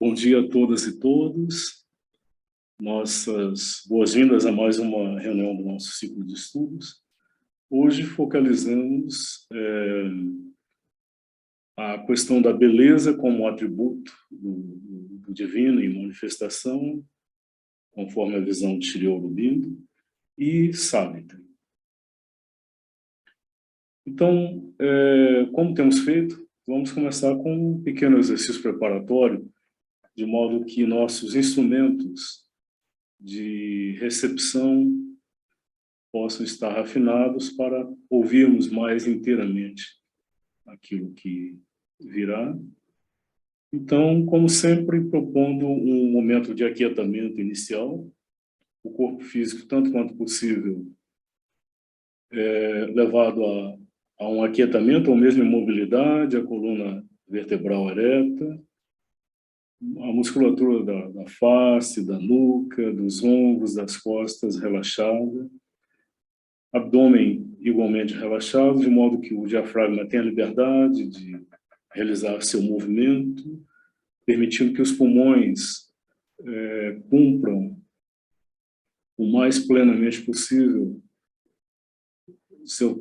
Bom dia a todas e todos. Nossas boas-vindas a mais uma reunião do nosso ciclo de estudos. Hoje focalizamos a questão da beleza como atributo do divino em manifestação, conforme a visão de Sri Aurobindo, e Savitri. Então, como temos feito, vamos começar com um pequeno exercício preparatório, de modo que nossos instrumentos de recepção possam estar afinados para ouvirmos mais inteiramente aquilo que virá. Então, como sempre, propondo um momento de aquietamento inicial, o corpo físico, tanto quanto possível, levado a um aquietamento, ou mesmo imobilidade, a coluna vertebral ereta, a musculatura da face, da nuca, dos ombros, das costas relaxada, abdômen igualmente relaxado, de modo que o diafragma tenha liberdade de realizar seu movimento, permitindo que os pulmões cumpram o mais plenamente possível sua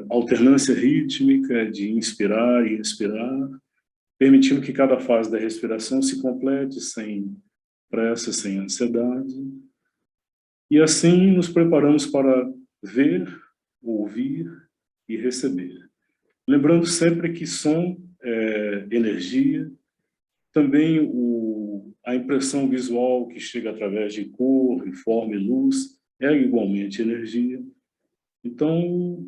alternância rítmica de inspirar e expirar, permitindo que cada fase da respiração se complete sem pressa, sem ansiedade. E assim nos preparamos para ver, ouvir e receber. Lembrando sempre que som é energia, também a impressão visual que chega através de cor, forma e luz é igualmente energia. Então,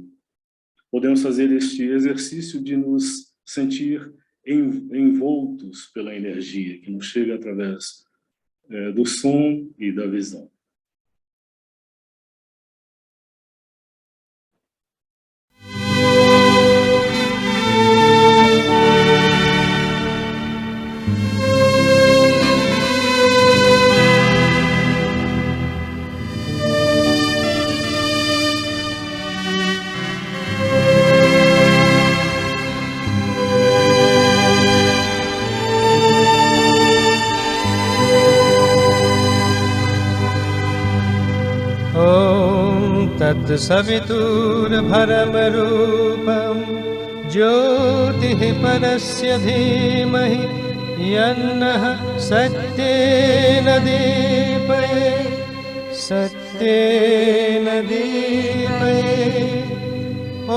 podemos fazer este exercício de nos sentir envoltos pela energia que nos chega através do som e da visão. सवितुर्भरमरूपं ज्योतिः परस्य धीमहि यन्नः सत्येन दीपयेत्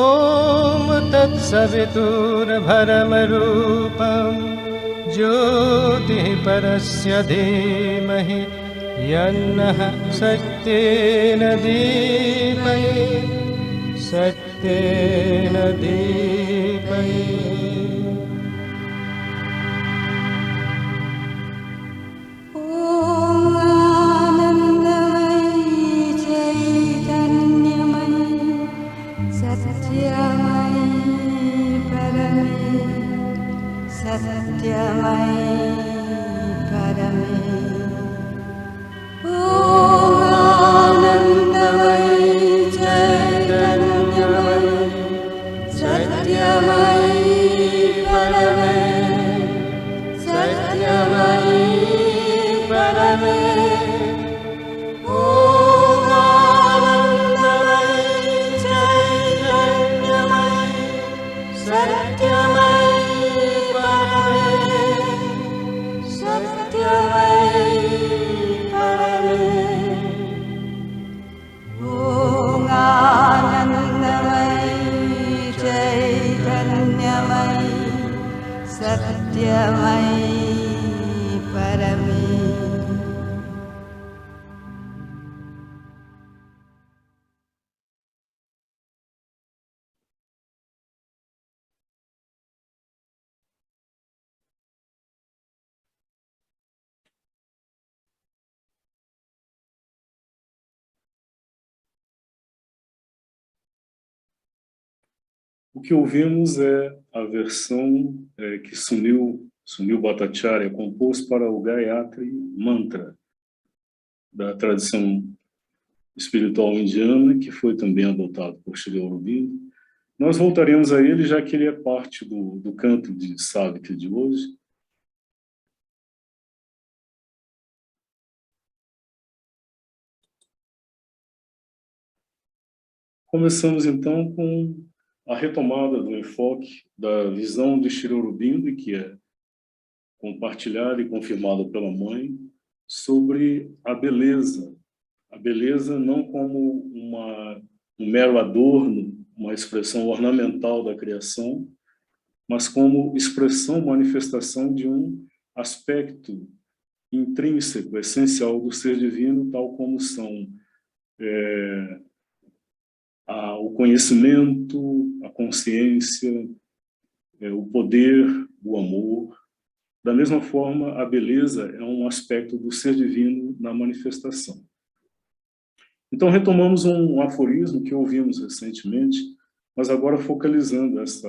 ॐ तत्सवितुर्भरमरूपं ज्योतिः परस्य धीमहि यन्नः सत्येन दीपयेत् O que ouvimos é a versão que Sunil Bhattacharya compôs para o Gayatri Mantra, da tradição espiritual indiana, que foi também adotado por Sri Aurobindo, Nós voltaremos a ele, já que ele é parte do canto de Savitri de hoje. Começamos, então, com a retomada do enfoque da visão de Sri Aurobindo, que é compartilhada e confirmada pela mãe, sobre a beleza. A beleza não como um mero adorno, uma expressão ornamental da criação, mas como expressão, manifestação de um aspecto intrínseco, essencial do ser divino, tal como são o conhecimento, a consciência, o poder, o amor. Da mesma forma, a beleza é um aspecto do ser divino na manifestação. Então, retomamos um aforismo que ouvimos recentemente, mas agora focalizando essa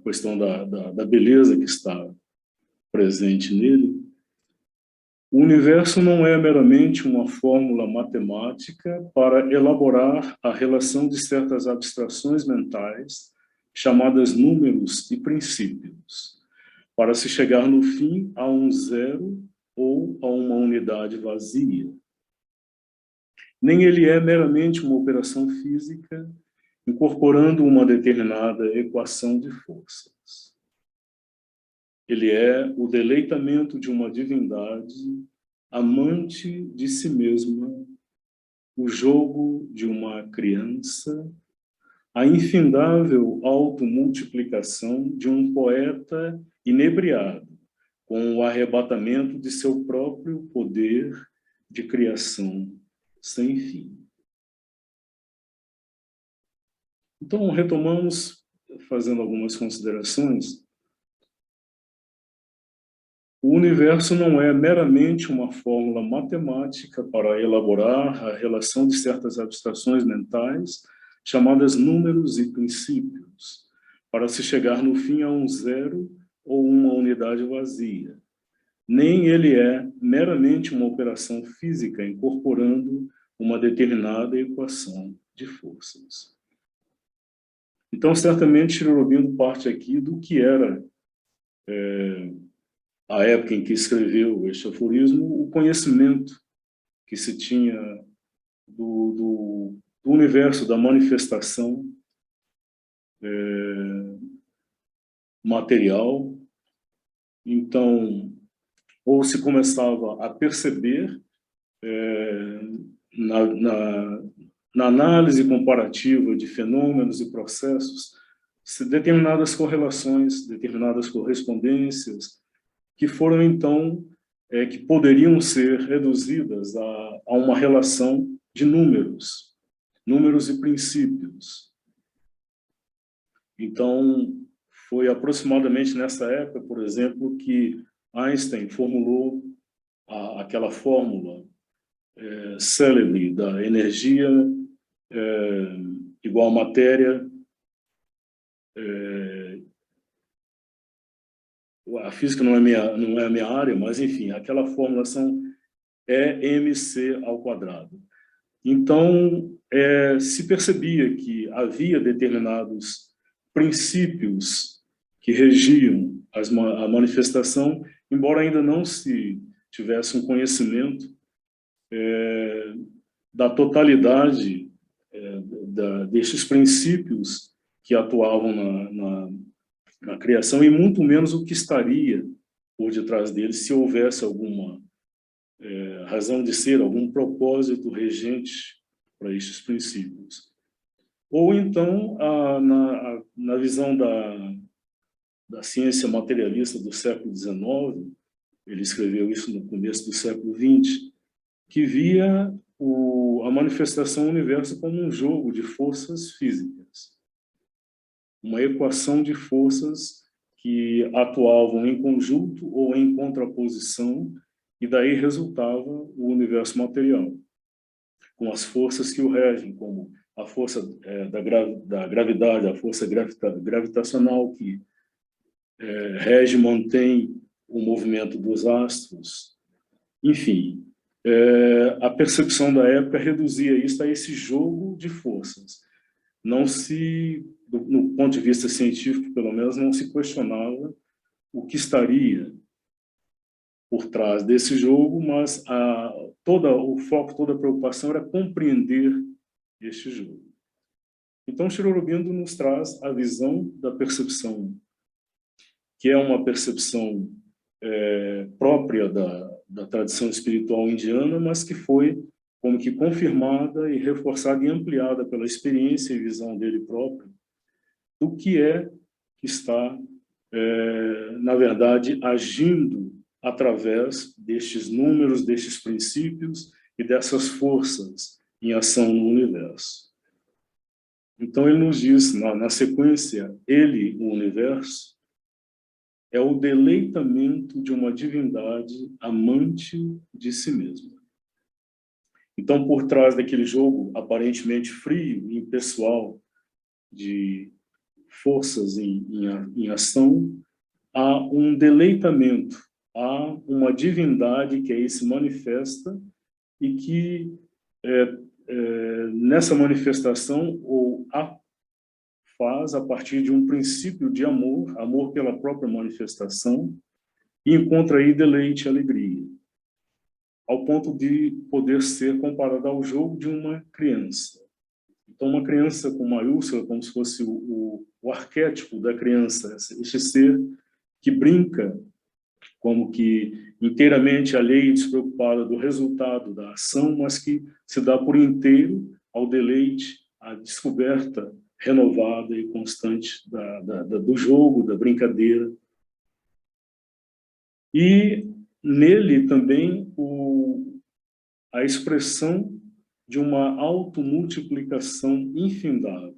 questão da beleza que está presente nele. O universo não é meramente uma fórmula matemática para elaborar a relação de certas abstrações mentais, chamadas números e princípios, para se chegar no fim a um zero ou a uma unidade vazia. Nem ele é meramente uma operação física, incorporando uma determinada equação de forças. Ele é o deleitamento de uma divindade amante de si mesma, o jogo de uma criança, a infindável automultiplicação de um poeta inebriado, com o arrebatamento de seu próprio poder de criação sem fim. Então, retomamos, fazendo algumas considerações. O universo não é meramente uma fórmula matemática para elaborar a relação de certas abstrações mentais, chamadas números e princípios, para se chegar no fim a um zero ou uma unidade vazia. Nem ele é meramente uma operação física incorporando uma determinada equação de forças. Então, certamente, Sri Aurobindo parte aqui do que era a época em que escreveu este aforismo, o conhecimento que se tinha do universo, da manifestação material. Então, ou se começava a perceber na análise comparativa de fenômenos e processos determinadas correlações, determinadas correspondências, que foram, então, que poderiam ser reduzidas a uma relação de números e princípios. Então, foi aproximadamente nessa época, por exemplo, que Einstein formulou aquela fórmula célebre da energia igual matéria. A física não é a minha área, mas, enfim, aquela formulação é mc ao quadrado. Então, se percebia que havia determinados princípios que regiam a manifestação, embora ainda não se tivesse um conhecimento da totalidade destes princípios que atuavam na criação, e muito menos o que estaria por detrás deles, se houvesse alguma razão de ser, algum propósito regente para estes princípios. Ou então, na visão da ciência materialista do século XIX, ele escreveu isso no começo do século XX, que via a manifestação do universo como um jogo de forças físicas, uma equação de forças que atuavam em conjunto ou em contraposição, e daí resultava o universo material, com as forças que o regem, como a força da gravidade, a força gravitacional que rege e mantém o movimento dos astros. Enfim, a percepção da época reduzia isso a esse jogo de forças. não se, no ponto de vista científico, pelo menos, não se questionava o que estaria por trás desse jogo, mas o foco, toda a preocupação era compreender este jogo. Então, Sri Aurobindo nos traz a visão da percepção, que é uma percepção própria da tradição espiritual indiana, mas que foi como que confirmada e reforçada e ampliada pela experiência e visão dele próprio, do que está, na verdade, agindo através destes números, destes princípios e dessas forças em ação no universo. Então, ele nos diz, na sequência, ele, o universo, é o deleitamento de uma divindade amante de si mesma. Então, por trás daquele jogo aparentemente frio e impessoal de forças em ação, há um deleitamento, há uma divindade que aí se manifesta e que nessa manifestação faz a partir de um princípio de amor pela própria manifestação, e encontra aí deleite e alegria, ao ponto de poder ser comparado ao jogo de uma criança. Então, uma criança com maiúscula, como se fosse o arquétipo da criança, este ser que brinca, como que inteiramente alheio e despreocupada do resultado da ação, mas que se dá por inteiro ao deleite, à descoberta renovada e constante do jogo, da brincadeira. E nele também a expressão de uma automultiplicação infindável,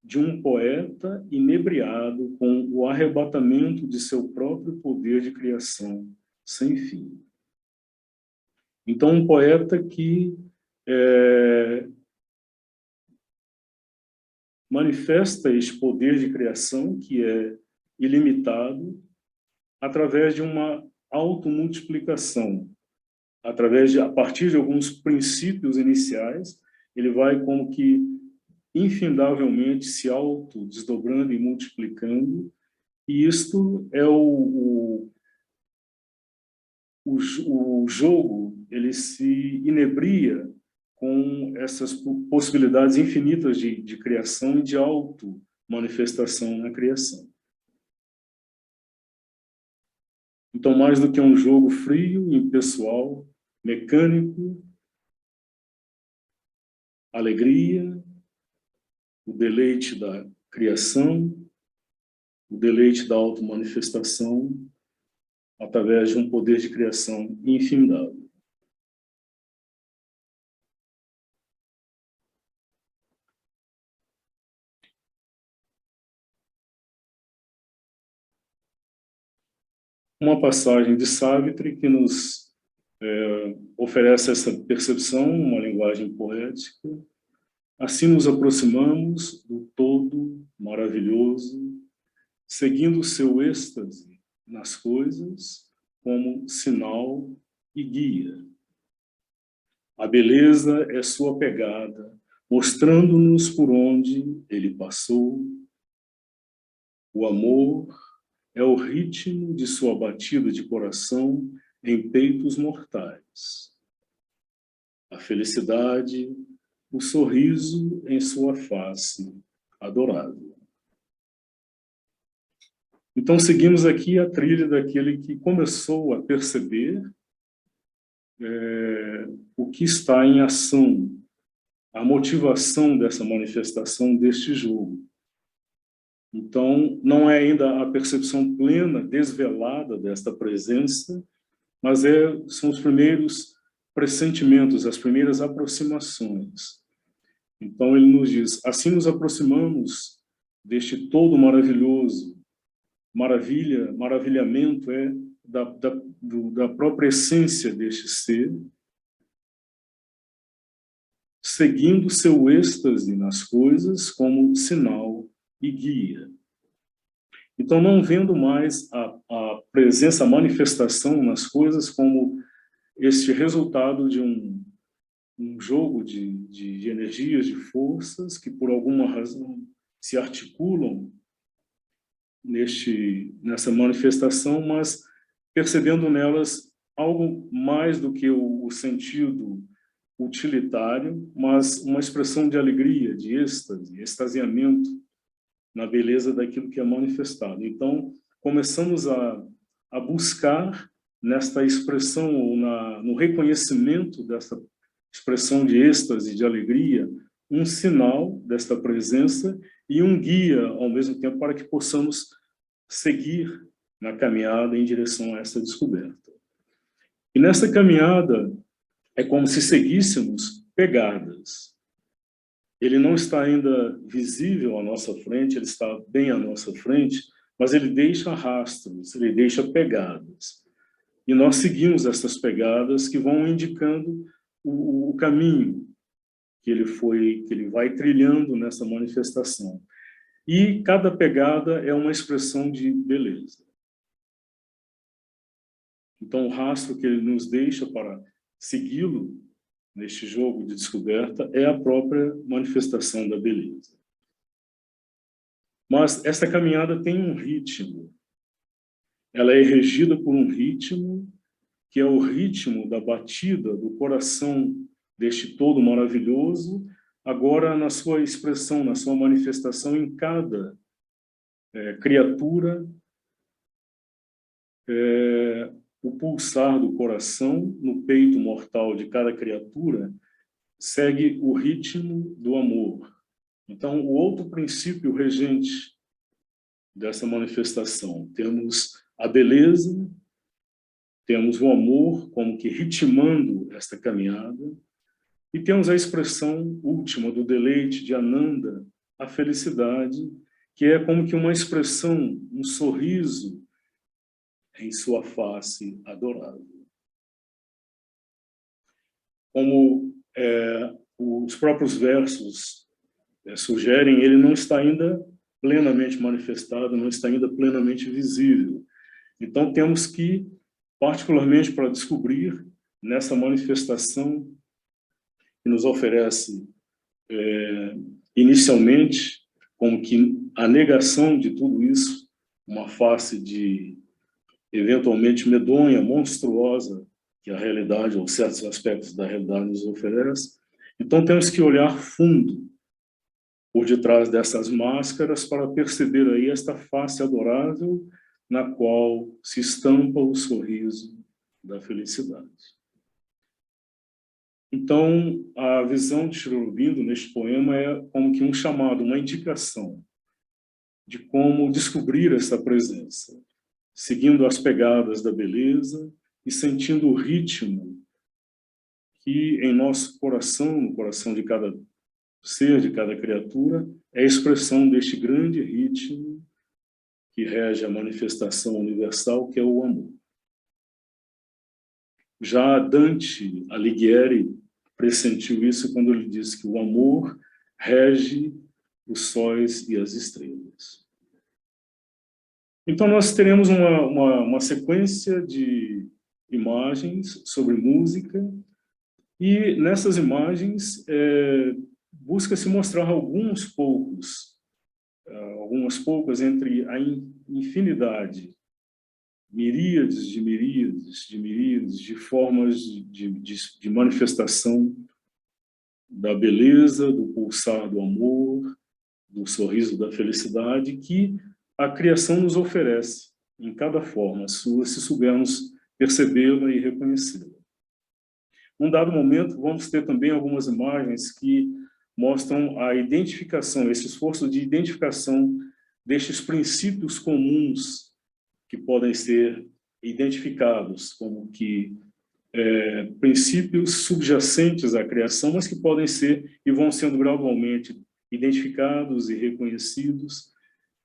de um poeta inebriado com o arrebatamento de seu próprio poder de criação sem fim. Então, um poeta que manifesta este poder de criação, que é ilimitado, através de uma automultiplicação, a partir de alguns princípios iniciais, ele vai como que infindavelmente se autodesdobrando e multiplicando, e isto é o jogo, ele se inebria com essas possibilidades infinitas de criação e de auto-manifestação na criação. Então, mais do que um jogo frio, impessoal, mecânico, alegria, o deleite da criação, o deleite da auto-manifestação, através de um poder de criação infindável. Uma passagem de Savitri que nos oferece essa percepção, uma linguagem poética. Assim nos aproximamos do todo maravilhoso, seguindo o seu êxtase nas coisas como sinal e guia. A beleza é sua pegada, mostrando-nos por onde ele passou. O amor é o ritmo de sua batida de coração em peitos mortais. A felicidade, o sorriso em sua face adorável. Então, seguimos aqui a trilha daquele que começou a perceber o que está em ação, a motivação dessa manifestação deste jogo. Então, não é ainda a percepção plena, desvelada desta presença, mas são os primeiros pressentimentos, as primeiras aproximações. Então, ele nos diz, assim nos aproximamos deste todo maravilhoso. Maravilhamento é da própria essência deste ser, seguindo seu êxtase nas coisas como sinal e guia. Então, não vendo mais a presença, a manifestação nas coisas como este resultado de um jogo de energias, de forças, que por alguma razão se articulam nessa manifestação, mas percebendo nelas algo mais do que o sentido utilitário, mas uma expressão de alegria, de êxtase, extasiamento na beleza daquilo que é manifestado. Então, começamos a buscar nesta expressão, ou no reconhecimento dessa expressão de êxtase, de alegria, um sinal desta presença e um guia, ao mesmo tempo, para que possamos seguir na caminhada em direção a essa descoberta. E nessa caminhada é como se seguíssemos pegadas. Ele não está ainda visível à nossa frente, ele está bem à nossa frente, mas ele deixa rastros, ele deixa pegadas. E nós seguimos essas pegadas que vão indicando o caminho que ele vai trilhando nessa manifestação. E cada pegada é uma expressão de beleza. Então, o rastro que ele nos deixa para segui-lo neste jogo de descoberta é a própria manifestação da beleza. Mas essa caminhada tem um ritmo. Ela é regida por um ritmo que é o ritmo da batida do coração deste todo maravilhoso, agora na sua expressão, na sua manifestação em cada criatura, o pulsar do coração no peito mortal de cada criatura segue o ritmo do amor. Então, o outro princípio regente dessa manifestação, temos a beleza, temos o amor como que ritmando esta caminhada, e temos a expressão última do deleite de Ananda, a felicidade, que é como que uma expressão, um sorriso em sua face adorável. Como os próprios versos sugerem, ele não está ainda plenamente manifestado, não está ainda plenamente visível. Então temos que, particularmente para descobrir nessa manifestação que nos oferece inicialmente, como que a negação de tudo isso, uma face de eventualmente medonha, monstruosa, que a realidade, ou certos aspectos da realidade nos oferece. Então temos que olhar fundo por detrás dessas máscaras para perceber aí esta face adorável na qual se estampa o sorriso da felicidade. Então, a visão de Sri Aurobindo neste poema é como que um chamado, uma indicação de como descobrir essa presença, seguindo as pegadas da beleza e sentindo o ritmo que em nosso coração, no coração de cada ser, de cada criatura, é a expressão deste grande ritmo que rege a manifestação universal, que é o amor. Já Dante Alighieri pressentiu isso quando ele disse que o amor rege os sóis e as estrelas. Então nós teremos uma sequência de imagens sobre música, e nessas imagens busca-se mostrar algumas poucas entre a infinidade, miríades de formas de manifestação da beleza, do pulsar do amor, do sorriso da felicidade, que a criação nos oferece em cada forma sua, se soubermos percebê-la e reconhecê-la. Num dado momento, vamos ter também algumas imagens que mostram a identificação, esse esforço de identificação destes princípios comuns que podem ser identificados como que princípios subjacentes à criação, mas que podem ser e vão sendo gradualmente identificados e reconhecidos,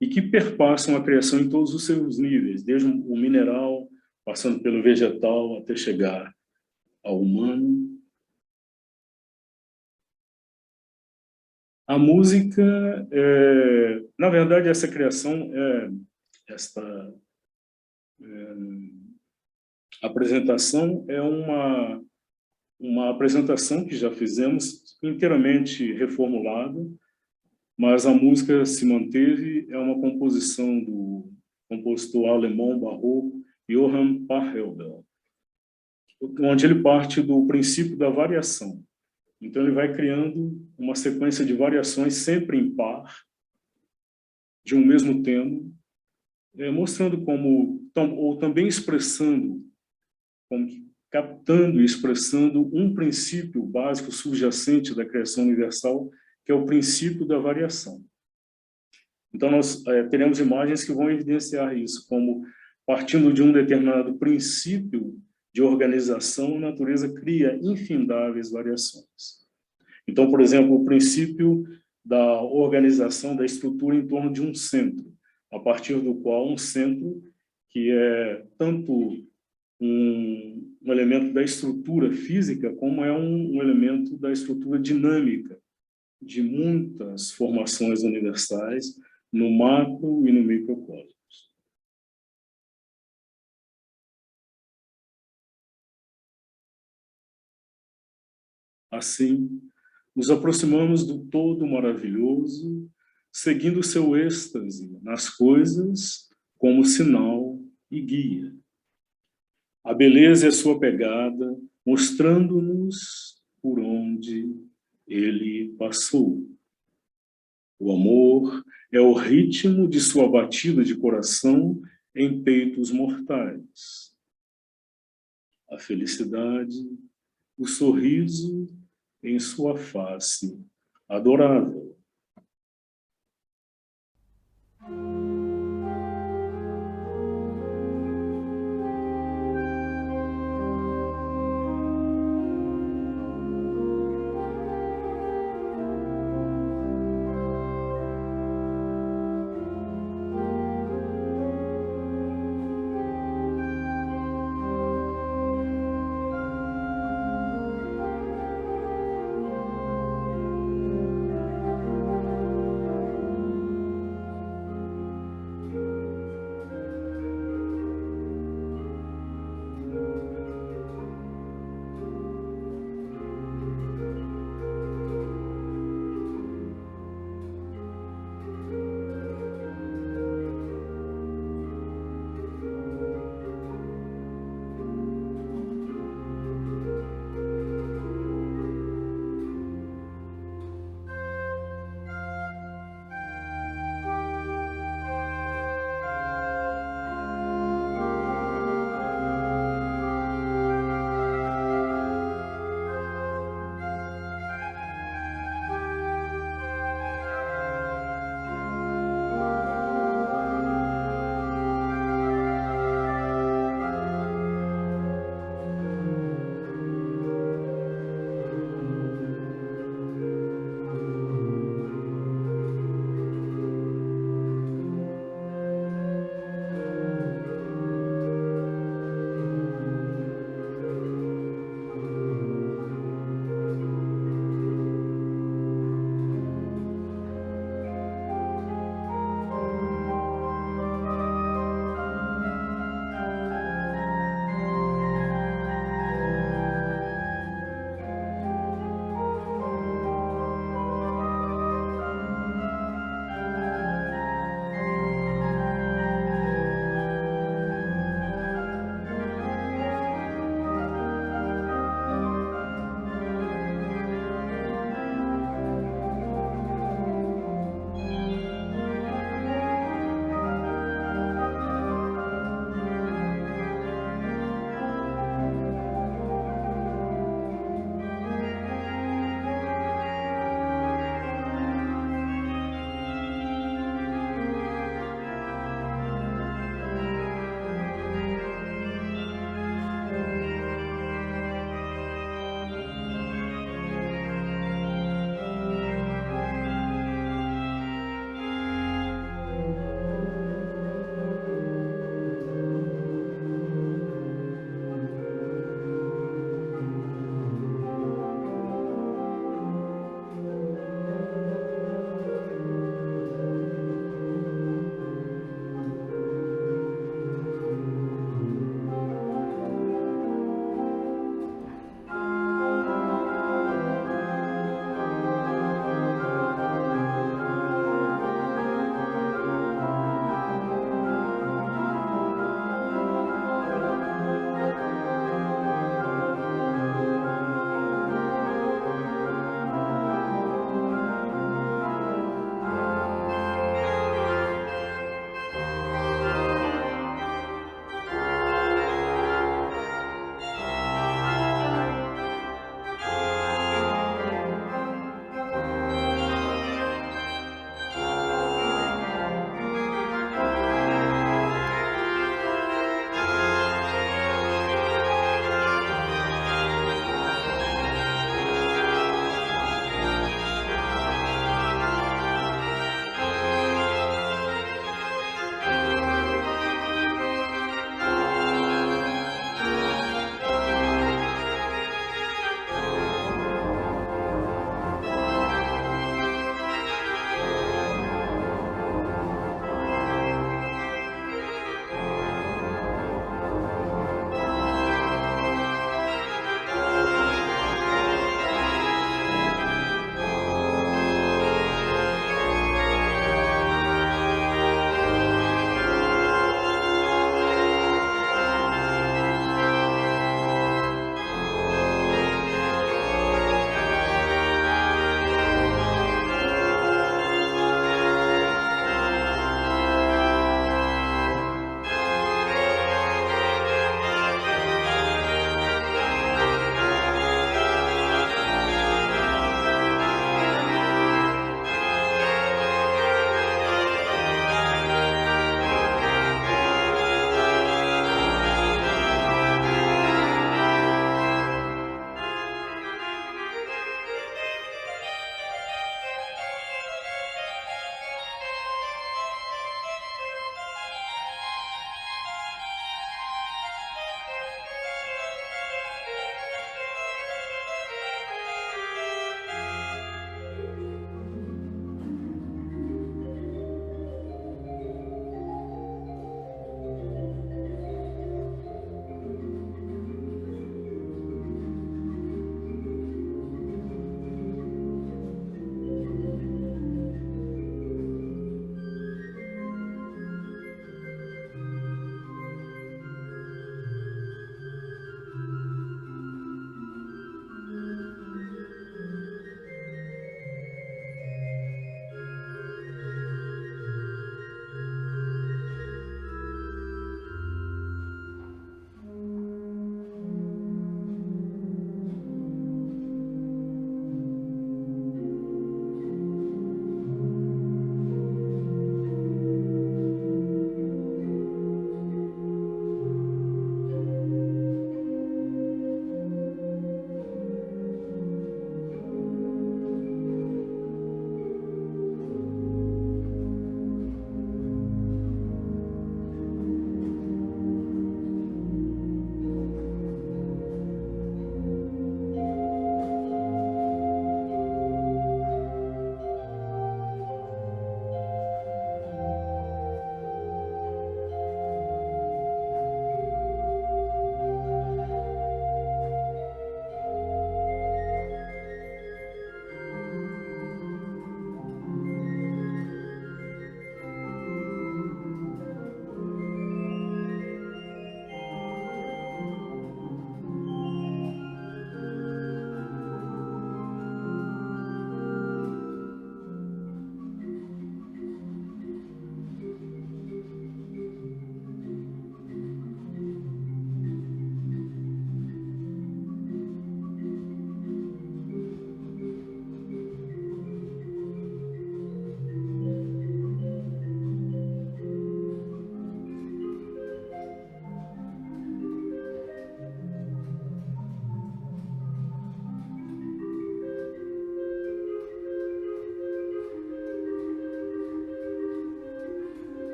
e que perpassam a criação em todos os seus níveis, desde o mineral, passando pelo vegetal, até chegar ao humano. A música, na verdade, essa criação, esta apresentação é uma apresentação que já fizemos, inteiramente reformulada, mas a música se manteve, é uma composição do compositor alemão barroco Johann Pachelbel, onde ele parte do princípio da variação. Então ele vai criando uma sequência de variações sempre em par, de um mesmo tema, mostrando como, ou também expressando, como, captando e expressando um princípio básico subjacente da criação universal, que é o princípio da variação. Então nós teremos imagens que vão evidenciar isso, como partindo de um determinado princípio de organização, a natureza cria infindáveis variações. Então, por exemplo, o princípio da organização da estrutura em torno de um centro, a partir do qual um centro, que é tanto um elemento da estrutura física, como é um elemento da estrutura dinâmica de muitas formações universais no macro e no microcosmos. Assim, nos aproximamos do todo maravilhoso, seguindo seu êxtase nas coisas como sinal e guia. A beleza é sua pegada, mostrando-nos por onde ele passou. O amor é o ritmo de sua batida de coração em peitos mortais. A felicidade, o sorriso em sua face adorável.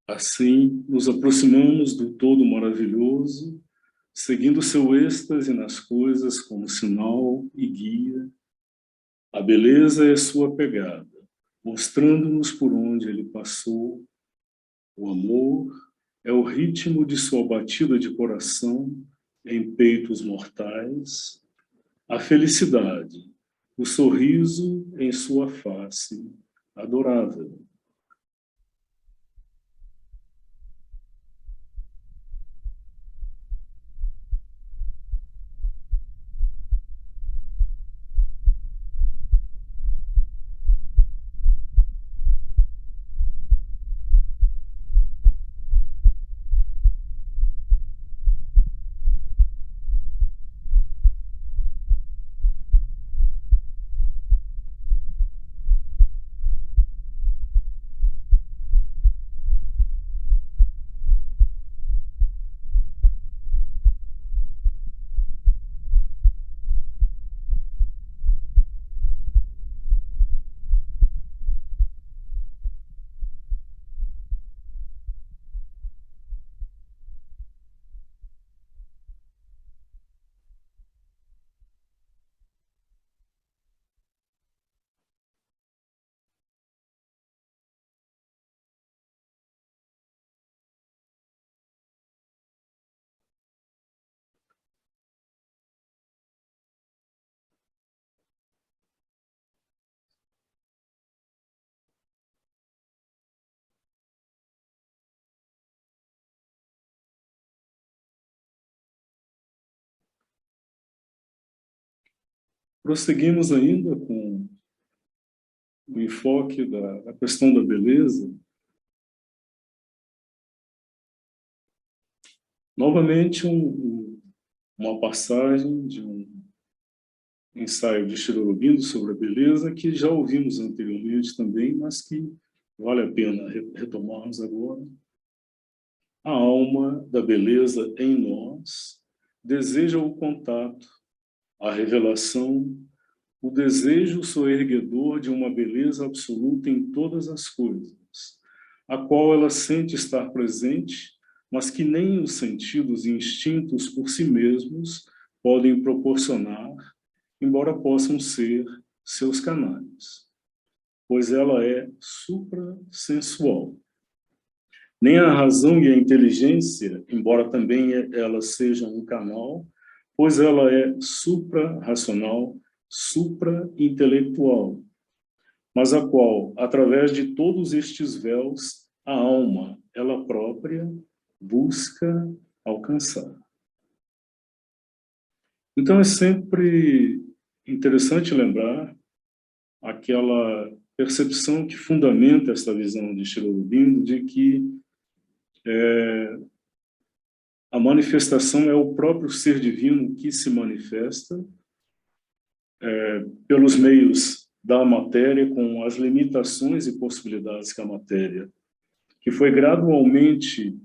Assim, nos aproximamos do todo maravilhoso, seguindo seu êxtase nas coisas como sinal e guia. A beleza é sua pegada, mostrando-nos por onde ele passou. O amor é o ritmo de sua batida de coração em peitos mortais. A felicidade, o sorriso em sua face adorável. Prosseguimos ainda com o enfoque da questão da beleza. Novamente, uma passagem de um ensaio de Sri Aurobindo sobre a beleza, que já ouvimos anteriormente também, mas que vale a pena retomarmos agora. A alma da beleza em nós deseja o contato, a revelação, o desejo soerguedor de uma beleza absoluta em todas as coisas, a qual ela sente estar presente, mas que nem os sentidos e instintos por si mesmos podem proporcionar, embora possam ser seus canais, pois ela é suprassensual. Nem a razão e a inteligência, embora também elas sejam um canal, pois ela é supra-racional, supra-intelectual, mas a qual, através de todos estes véus, a alma, ela própria, busca alcançar. Então é sempre interessante lembrar aquela percepção que fundamenta esta visão de Sri Aurobindo de que a manifestação é o próprio ser divino que se manifesta pelos meios da matéria, com as limitações e possibilidades que a matéria, que foi gradualmente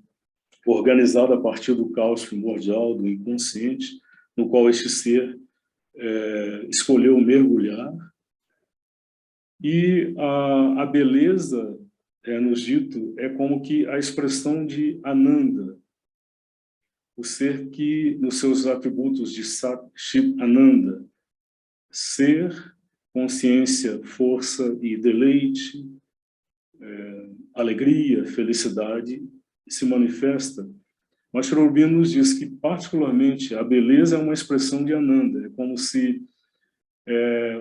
organizada a partir do caos primordial, do inconsciente, no qual este ser escolheu mergulhar. E a beleza, nos dito, é como que a expressão de Ananda, o ser que, nos seus atributos de Sat Chit Ananda, ser, consciência, força e deleite, alegria, felicidade, se manifesta. Mas Sri Aurobindo nos diz que, particularmente, a beleza é uma expressão de Ananda, é como se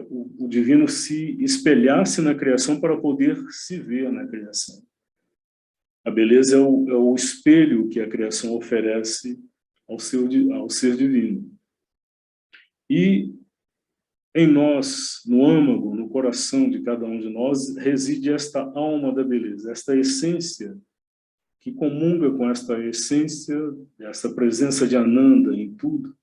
o divino se espelhasse na criação para poder se ver na criação. A beleza é o espelho que a criação oferece ao ser divino. E em nós, no âmago, no coração de cada um de nós, reside esta alma da beleza, esta essência que comunga com esta essência, essa presença de Ananda em tudo,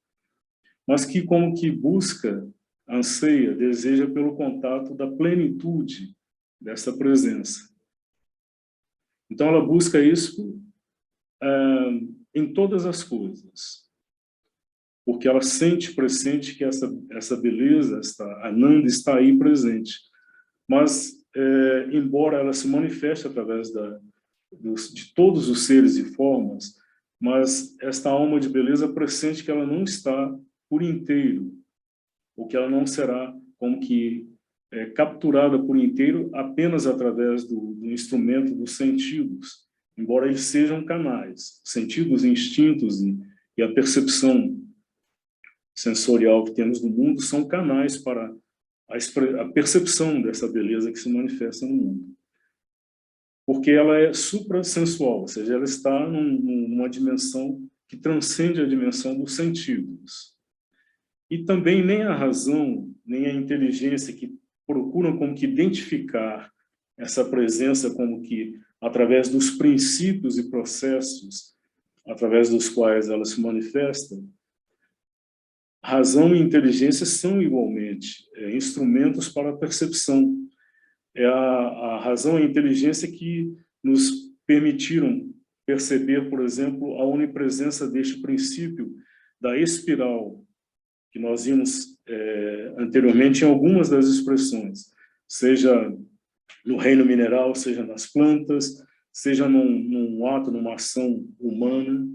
mas que como que busca, anseia, deseja pelo contato da plenitude dessa presença. Então ela busca isso em todas as coisas, porque ela pressente que essa beleza, esta Ananda está aí presente. Mas, embora ela se manifeste através de todos os seres e formas, mas esta alma de beleza pressente que ela não está por inteiro, ou que ela não será como que capturada por inteiro apenas através do instrumento dos sentidos, embora eles sejam canais. Sentidos, instintos e a percepção sensorial que temos do mundo são canais para a percepção dessa beleza que se manifesta no mundo. Porque ela é suprassensual, ou seja, ela está numa dimensão que transcende a dimensão dos sentidos. E também nem a razão, nem a inteligência que procuram como que identificar essa presença como que através dos princípios e processos através dos quais ela se manifesta, razão e inteligência são igualmente instrumentos para a percepção. É a razão e a inteligência que nos permitiram perceber, por exemplo, a onipresença deste princípio da espiral, que nós vimos anteriormente em algumas das expressões, seja no reino mineral, seja nas plantas, seja num ato, numa ação humana,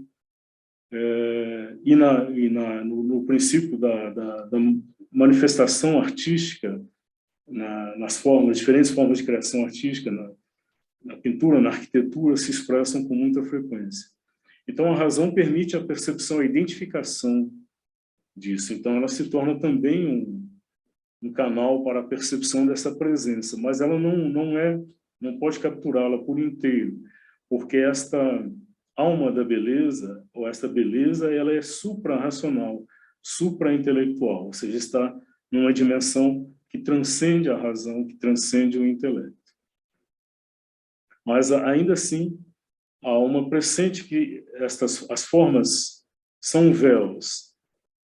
no princípio da manifestação artística, nas formas, diferentes formas de criação artística, na pintura, na arquitetura, se expressam com muita frequência. Então, a razão permite a percepção, a identificação disso. Então, ela se torna também um canal para a percepção dessa presença, mas ela não pode capturá-la por inteiro, porque esta alma da beleza, ou esta beleza, ela é supra-racional, supra-intelectual, ou seja, está numa dimensão que transcende a razão, que transcende o intelecto. Mas, ainda assim, a alma pressente que as formas são véus,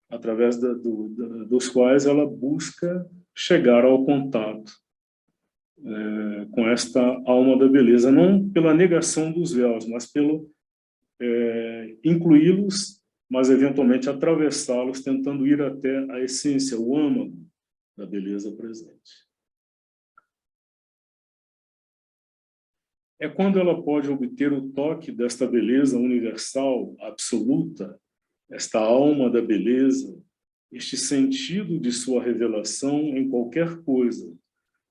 através dos quais ela busca chegar ao contato com esta alma da beleza, não pela negação dos véus, mas pelo incluí-los, mas eventualmente atravessá-los, tentando ir até a essência, o âmago da beleza presente. É quando ela pode obter o toque desta beleza universal, absoluta, esta alma da beleza, este sentido de sua revelação em qualquer coisa,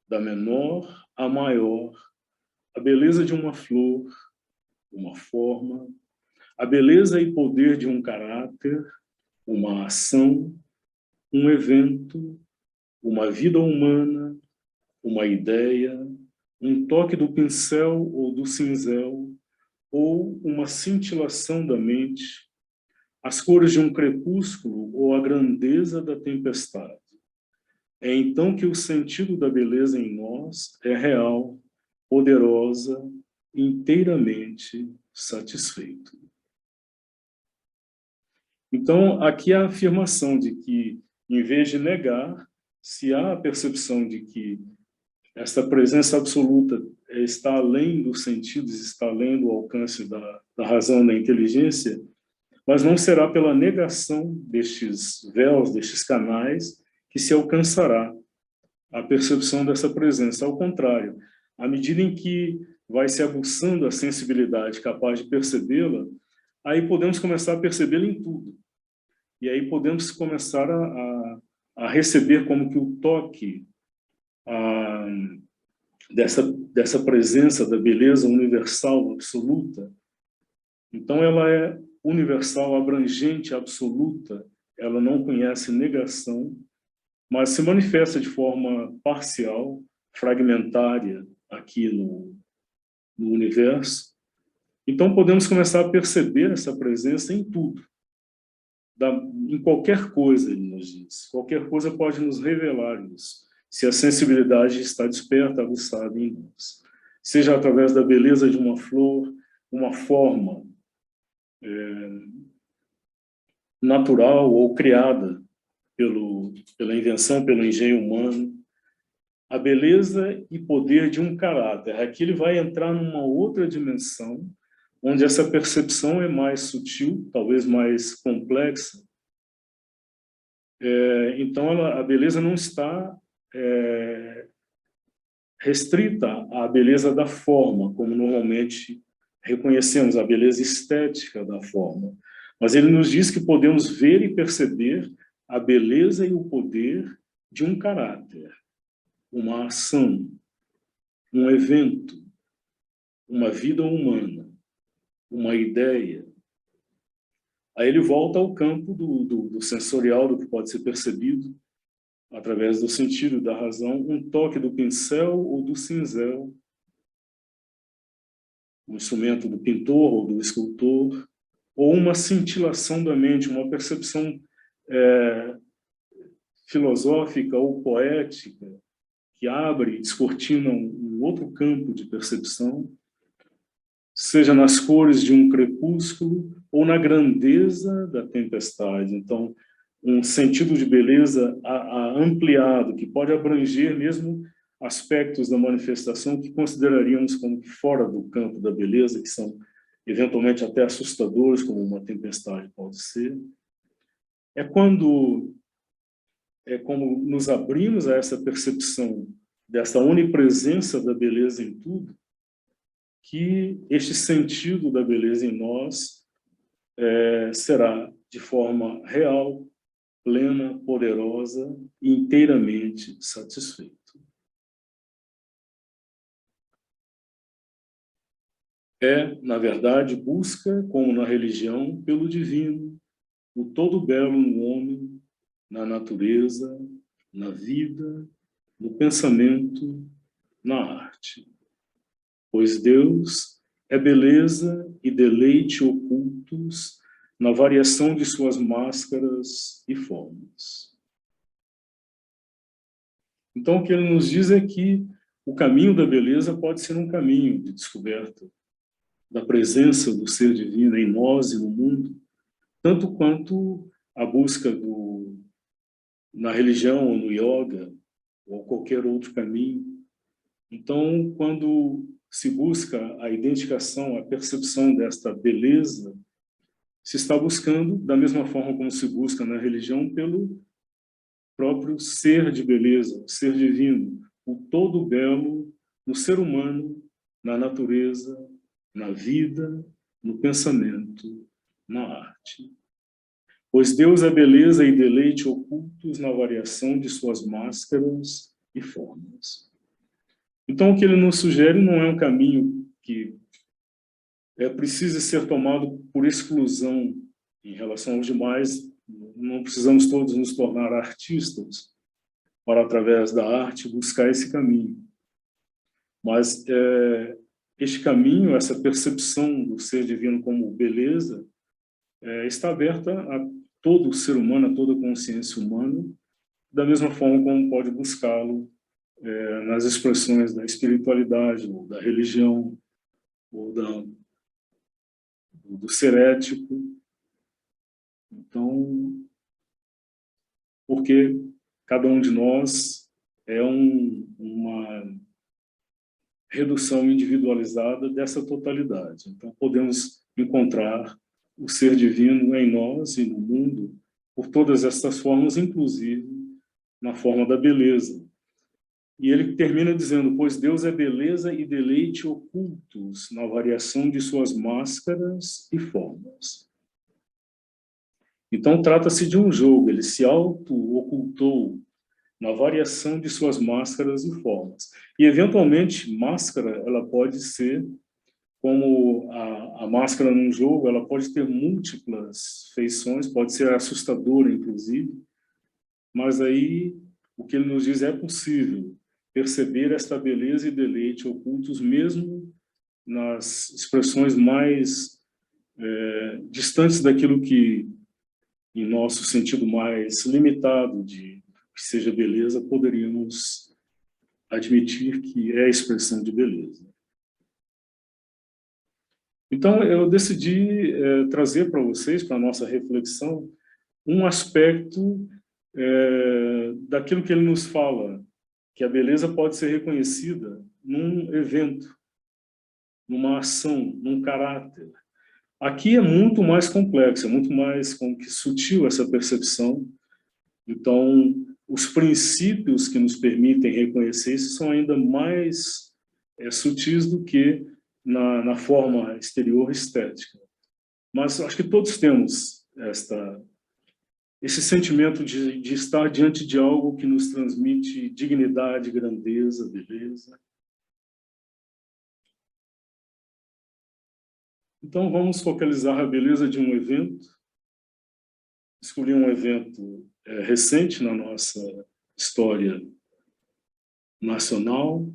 da menor à maior, a beleza de uma flor, uma forma, a beleza e poder de um caráter, uma ação, um evento, uma vida humana, uma ideia, um toque do pincel ou do cinzel, ou uma cintilação da mente, as cores de um crepúsculo ou a grandeza da tempestade. É então que o sentido da beleza em nós é real, poderosa, inteiramente satisfeito. Então, aqui a afirmação de que, em vez de negar, se há a percepção de que esta presença absoluta está além dos sentidos, está além do alcance da razão, da inteligência, mas não será pela negação destes véus, destes canais, que se alcançará a percepção dessa presença. Ao contrário, à medida em que vai se aguçando a sensibilidade capaz de percebê-la, aí podemos começar a percebê-la em tudo. E aí podemos começar a receber como que o toque dessa presença da beleza universal, absoluta. Então, ela é universal, abrangente, absoluta, ela não conhece negação, mas se manifesta de forma parcial, fragmentária aqui no universo. Então, podemos começar a perceber essa presença em tudo, em qualquer coisa, ele nos diz. Qualquer coisa pode nos revelar isso, se a sensibilidade está desperta, aguçada em nós. Seja através da beleza de uma flor, uma forma natural ou criada pela invenção, pelo engenho humano, a beleza e poder de um caráter. Aqui ele vai entrar numa outra dimensão, onde essa percepção é mais sutil, talvez mais complexa. Então, a beleza não está restrita à beleza da forma, como normalmente reconhecemos a beleza estética da forma, mas ele nos diz que podemos ver e perceber a beleza e o poder de um caráter, uma ação, um evento, uma vida humana, uma ideia. Aí ele volta ao campo do sensorial, do que pode ser percebido através do sentido, da razão, um toque do pincel ou do cinzel, um instrumento do pintor ou do escultor, ou uma cintilação da mente, uma percepção filosófica ou poética que abre, descortina um outro campo de percepção, seja nas cores de um crepúsculo ou na grandeza da tempestade. Então, um sentido de beleza ampliado, que pode abranger mesmo aspectos da manifestação que consideraríamos como fora do campo da beleza, que são eventualmente até assustadores, como uma tempestade pode ser. É como nos abrimos a essa percepção dessa onipresença da beleza em tudo, que este sentido da beleza em nós será de forma real, plena, poderosa e inteiramente satisfeito. Na verdade, busca, como na religião, pelo divino, o todo belo no homem, na natureza, na vida, no pensamento, na arte. Pois Deus é beleza e deleite ocultos na variação de suas máscaras e formas. Então, o que ele nos diz é que o caminho da beleza pode ser um caminho de descoberta da presença do ser divino em nós e no mundo, tanto quanto a busca na religião ou no yoga, ou qualquer outro caminho. Então, quando se busca a identificação, a percepção desta beleza, se está buscando, da mesma forma como se busca na religião, pelo próprio ser de beleza, o ser divino, o todo belo no ser humano, na natureza, na vida, no pensamento, na arte. Pois Deus é beleza e deleite ocultos na variação de suas máscaras e formas. Então, o que ele nos sugere não é um caminho que precisa ser tomado por exclusão em relação aos demais. Não precisamos todos nos tornar artistas para, através da arte, buscar esse caminho. Mas este caminho, essa percepção do ser divino como beleza, está aberta a todo ser humano, a toda consciência humana, da mesma forma como pode buscá-lo nas expressões da espiritualidade, ou da religião, ou do ser ético. Então, porque cada um de nós é uma redução individualizada dessa totalidade. Então, podemos encontrar o ser divino em nós e no mundo por todas essas formas, inclusive na forma da beleza. E ele termina dizendo, pois Deus é beleza e deleite ocultos na variação de suas máscaras e formas. Então, trata-se de um jogo, ele se auto-ocultou na variação de suas máscaras e formas. E, eventualmente, máscara, ela pode ser, como a máscara num jogo, ela pode ter múltiplas feições, pode ser assustadora, inclusive, mas aí o que ele nos diz é possível perceber esta beleza e deleite ocultos mesmo nas expressões mais distantes daquilo que, em nosso sentido mais limitado de que seja beleza, poderíamos admitir que é a expressão de beleza. Então, eu decidi trazer para vocês, para a nossa reflexão, um aspecto daquilo que ele nos fala, que a beleza pode ser reconhecida num evento, numa ação, num caráter. Aqui é muito mais complexo, é muito mais sutil essa percepção. Então, os princípios que nos permitem reconhecer isso são ainda mais sutis do que na forma exterior estética. Mas acho que todos temos esse sentimento de estar diante de algo que nos transmite dignidade, grandeza, beleza. Então, vamos focalizar a beleza de um evento. Escolhi um evento recente na nossa história nacional.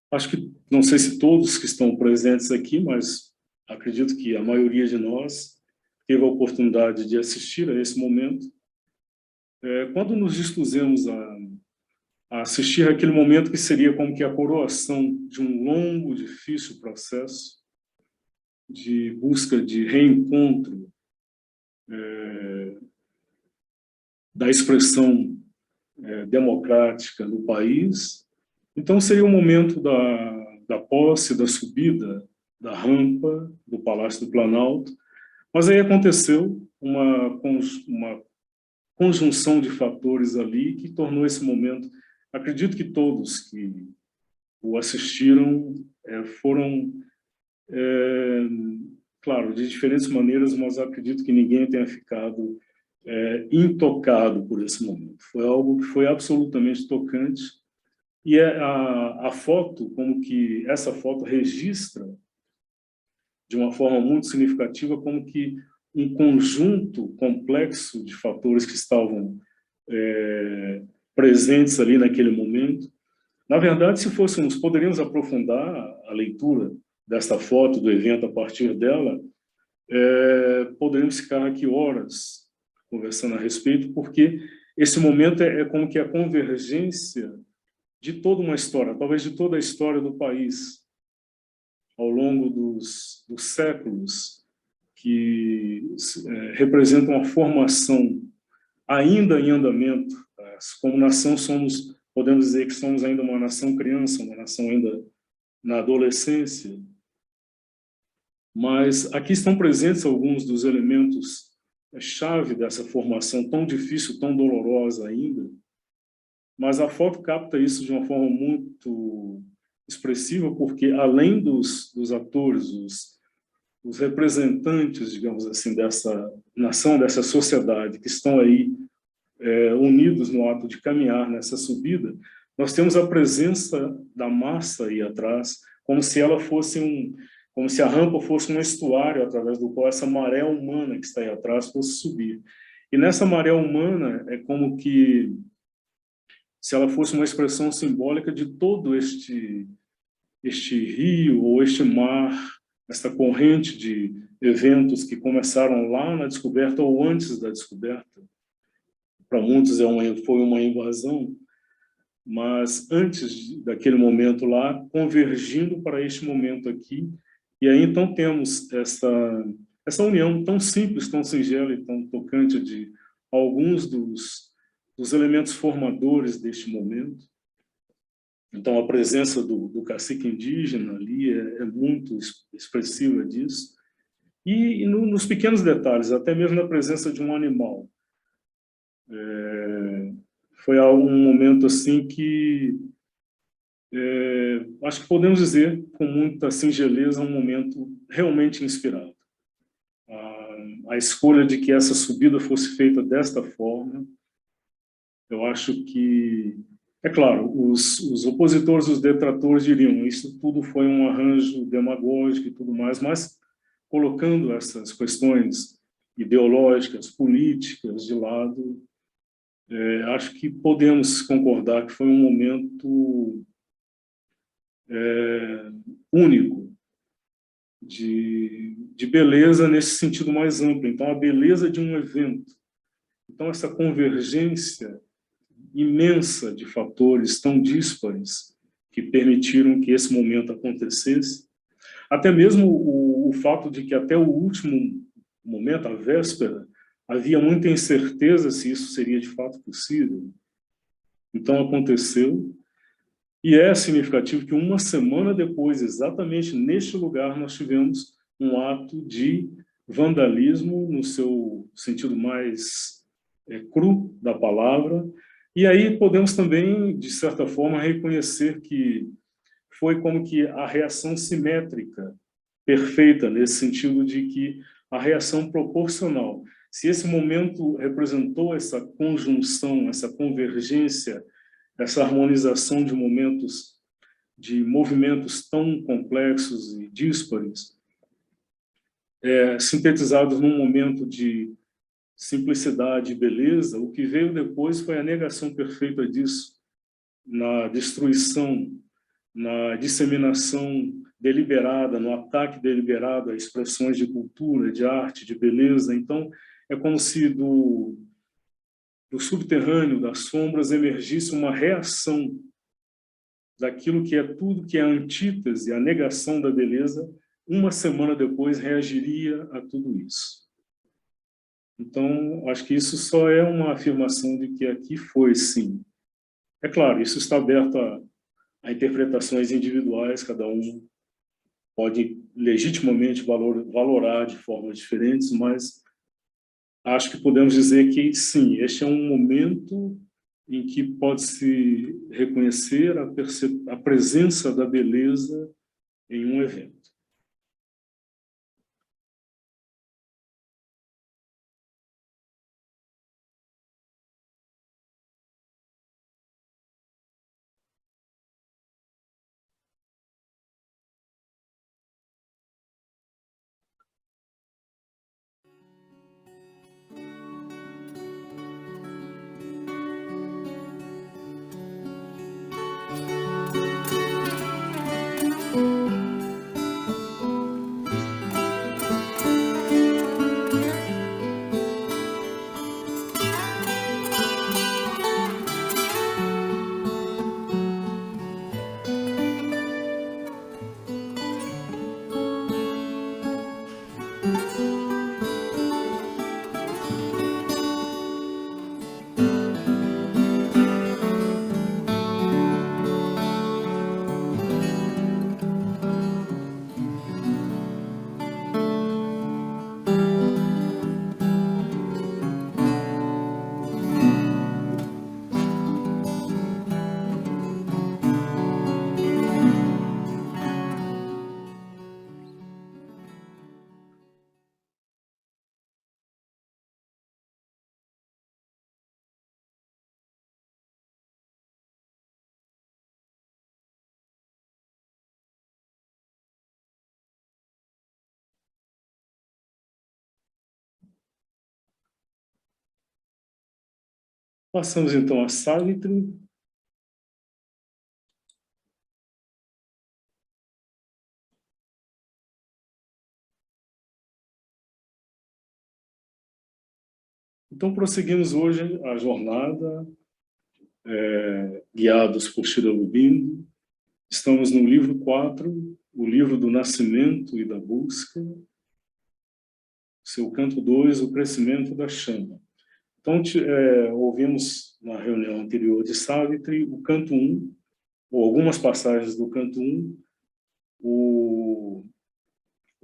Acho que, não sei se todos que estão presentes aqui, mas acredito que a maioria de nós teve a oportunidade de assistir a esse momento. Quando nos dispusemos a assistir aquele momento que seria como que a coroação de um longo, difícil processo de busca de reencontro da expressão democrática no país. Então, seria o momento da posse, da subida, da rampa do Palácio do Planalto. Mas aí aconteceu uma conjunção de fatores ali que tornou esse momento, acredito que todos que o assistiram foram, claro, de diferentes maneiras, mas acredito que ninguém tenha ficado intocado por esse momento. Foi algo que foi absolutamente tocante. E a foto, como que essa foto registra de uma forma muito significativa, como que um conjunto complexo de fatores que estavam presentes ali naquele momento. Na verdade, se fôssemos, poderíamos aprofundar a leitura desta foto, do evento a partir dela, poderíamos ficar aqui horas conversando a respeito, porque esse momento é como que a convergência de toda uma história, talvez de toda a história do país, ao longo dos séculos, que representam a formação ainda em andamento. Como nação, podemos dizer que somos ainda uma nação criança, uma nação ainda na adolescência, mas aqui estão presentes alguns dos elementos chave dessa formação tão difícil, tão dolorosa ainda, mas a foto capta isso de uma forma muito expressiva, porque além dos atores, os representantes, digamos assim, dessa nação, dessa sociedade, que estão aí unidos no ato de caminhar nessa subida, nós temos a presença da massa aí atrás, como se ela fosse como se a rampa fosse um estuário através do qual essa maré humana que está aí atrás fosse subir. E nessa maré humana é como que se ela fosse uma expressão simbólica de todo este rio ou este mar, esta corrente de eventos que começaram lá na descoberta ou antes da descoberta. Para muitos foi uma invasão, mas antes daquele momento lá, convergindo para este momento aqui. E aí então temos essa união tão simples, tão singela e tão tocante de alguns dos elementos formadores deste momento. Então, a presença do cacique indígena ali é muito expressiva disso. E nos pequenos detalhes, até mesmo na presença de um animal. Foi um momento assim que acho que podemos dizer com muita singeleza, um momento realmente inspirado. A escolha de que essa subida fosse feita desta forma, eu acho que, é claro, os opositores, os detratores diriam isso tudo foi um arranjo demagógico e tudo mais, mas colocando essas questões ideológicas, políticas de lado, acho que podemos concordar que foi um momento único de beleza nesse sentido mais amplo. Então, a beleza de um evento. Então, essa convergência imensa de fatores tão díspares que permitiram que esse momento acontecesse. Até mesmo o fato de que até o último momento, a véspera, havia muita incerteza se isso seria de fato possível. Então, aconteceu. E é significativo que uma semana depois, exatamente neste lugar, nós tivemos um ato de vandalismo no seu sentido mais cru da palavra. E aí podemos também, de certa forma, reconhecer que foi como que a reação simétrica, perfeita, nesse sentido de que a reação proporcional. Se esse momento representou essa conjunção, essa convergência, essa harmonização de momentos, de movimentos tão complexos e díspares, sintetizados num momento de simplicidade e beleza, o que veio depois foi a negação perfeita disso, na destruição, na disseminação deliberada, no ataque deliberado a expressões de cultura, de arte, de beleza. Então, é como se do subterrâneo, das sombras, emergisse uma reação daquilo que é tudo que é a antítese, a negação da beleza, uma semana depois reagiria a tudo isso. Então, acho que isso só é uma afirmação de que aqui foi, sim. É claro, isso está aberto a interpretações individuais, cada um pode legitimamente valorar de formas diferentes, mas acho que podemos dizer que, sim, este é um momento em que pode-se reconhecer a presença da beleza em um evento. Passamos, então, a Savitri. Então, prosseguimos hoje a jornada, guiados por Sri Aurobindo. Estamos no livro 4, o livro do nascimento e da busca, seu canto 2, o crescimento da chama. Então, ouvimos na reunião anterior de Savitri o canto 1, ou algumas passagens do canto 1, o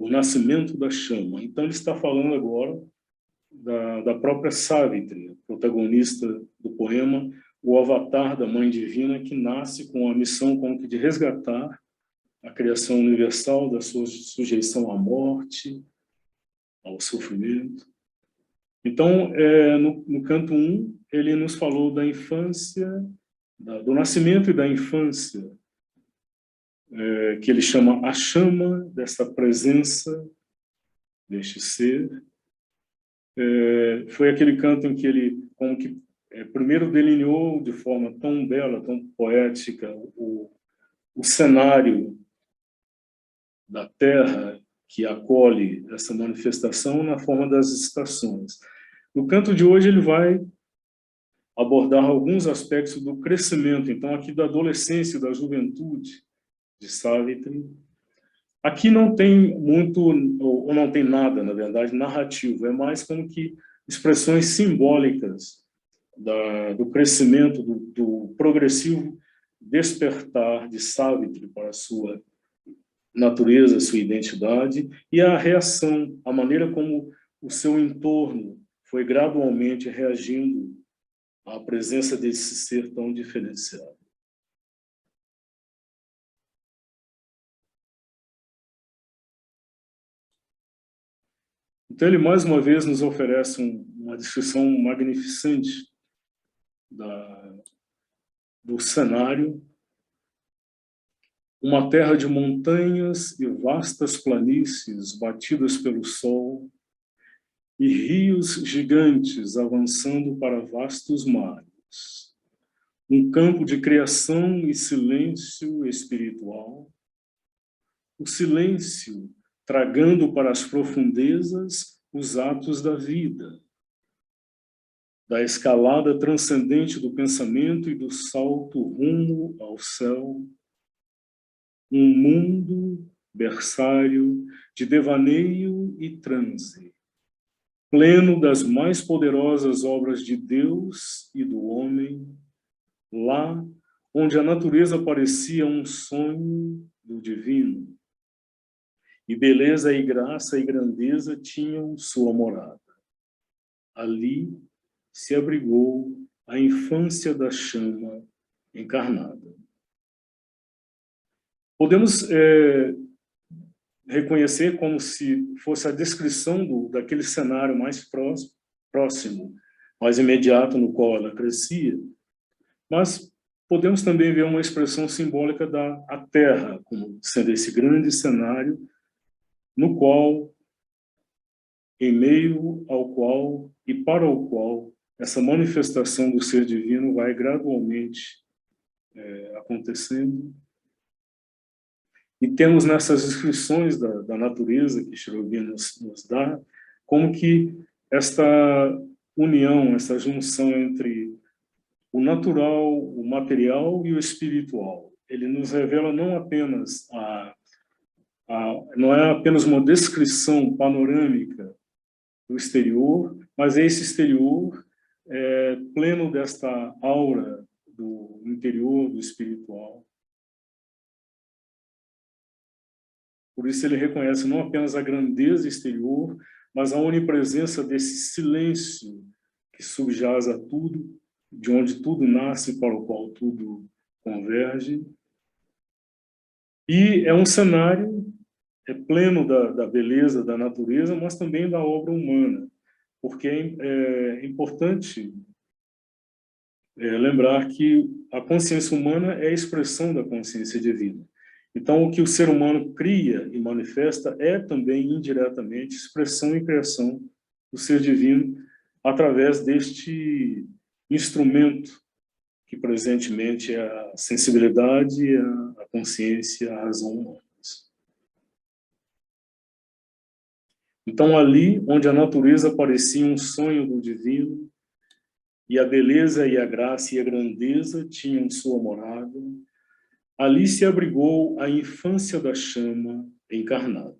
nascimento da chama. Então, ele está falando agora da própria Savitri, protagonista do poema, o avatar da Mãe Divina, que nasce com a missão como que de resgatar a criação universal da sua sujeição à morte, ao sofrimento. Então, no canto 1, ele nos falou da infância, do nascimento e da infância, que ele chama a chama dessa presença, deste ser. Foi aquele canto em que ele, como que, primeiro delineou de forma tão bela, tão poética, o cenário da Terra que acolhe essa manifestação na forma das estações. No canto de hoje ele vai abordar alguns aspectos do crescimento, então aqui da adolescência e da juventude de Savitri. Aqui não tem muito, ou não tem nada, na verdade, narrativo, é mais como que expressões simbólicas do crescimento, do progressivo despertar de Savitri para a sua natureza, a sua identidade, e a reação, a maneira como o seu entorno foi gradualmente reagindo à presença desse ser tão diferenciado. Então, ele mais uma vez nos oferece uma descrição magnificente do cenário, uma terra de montanhas e vastas planícies batidas pelo sol, e rios gigantes avançando para vastos mares. Um campo de criação e silêncio espiritual. O silêncio tragando para as profundezas os atos da vida, da escalada transcendente do pensamento e do salto rumo ao céu. Um mundo berçário de devaneio e transe, pleno das mais poderosas obras de Deus e do homem, lá onde a natureza parecia um sonho do divino, e beleza e graça e grandeza tinham sua morada. Ali se abrigou a infância da chama encarnada. Podemos reconhecer como se fosse a descrição daquele cenário mais próximo, mais imediato no qual ela crescia, mas podemos também ver uma expressão simbólica da Terra, como sendo esse grande cenário no qual, em meio ao qual e para o qual essa manifestação do ser divino vai gradualmente acontecendo. E temos nessas descrições da natureza que Sri Aurobindo nos dá, como que esta união, essa junção entre o natural, o material e o espiritual, ele nos revela não apenas não é apenas uma descrição panorâmica do exterior, mas esse exterior pleno desta aura do interior, do espiritual. Por isso ele reconhece não apenas a grandeza exterior, mas a onipresença desse silêncio que subjaz a tudo, de onde tudo nasce, para o qual tudo converge. E é um cenário pleno da beleza da natureza, mas também da obra humana, porque é importante lembrar que a consciência humana é a expressão da consciência divina. Então, o que o ser humano cria e manifesta é também, indiretamente, expressão e criação do ser divino através deste instrumento que, presentemente, é a sensibilidade, a consciência, a razão humana. Então, ali onde a natureza parecia um sonho do divino, e a beleza e a graça e a grandeza tinham sua morada, ali se abrigou a infância da chama encarnada.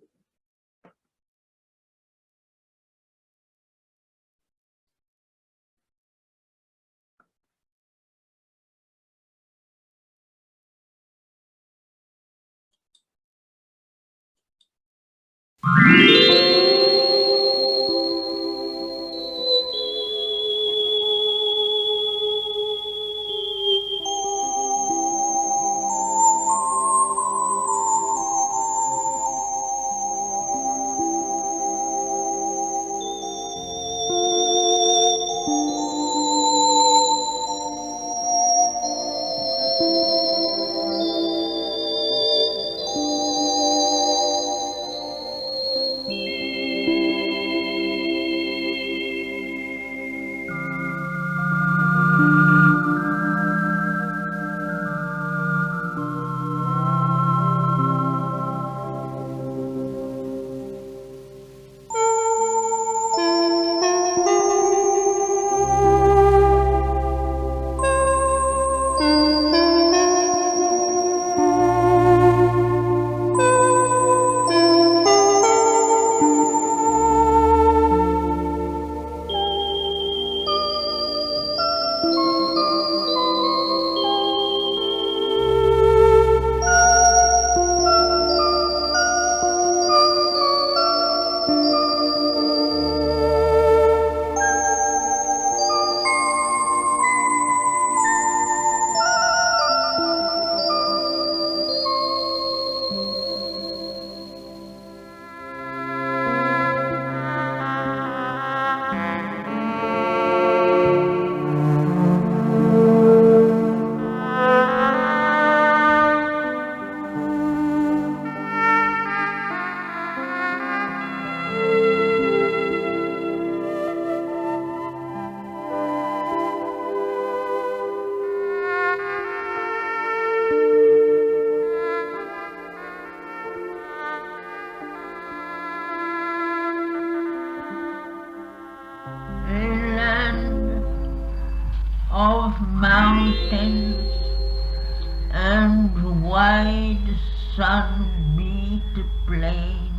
wide sun-beat plain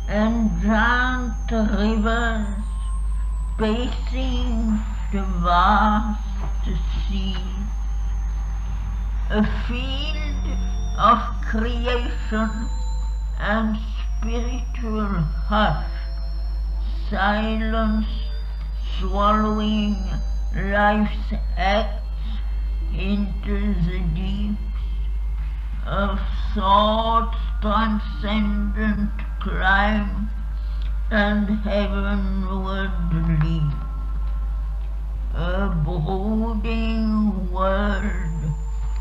and giant rivers pacing the vast sea, a field of creation and spiritual hush, silence swallowing life's acts into the deeps of thought's transcendent climb and heavenward leap, a brooding world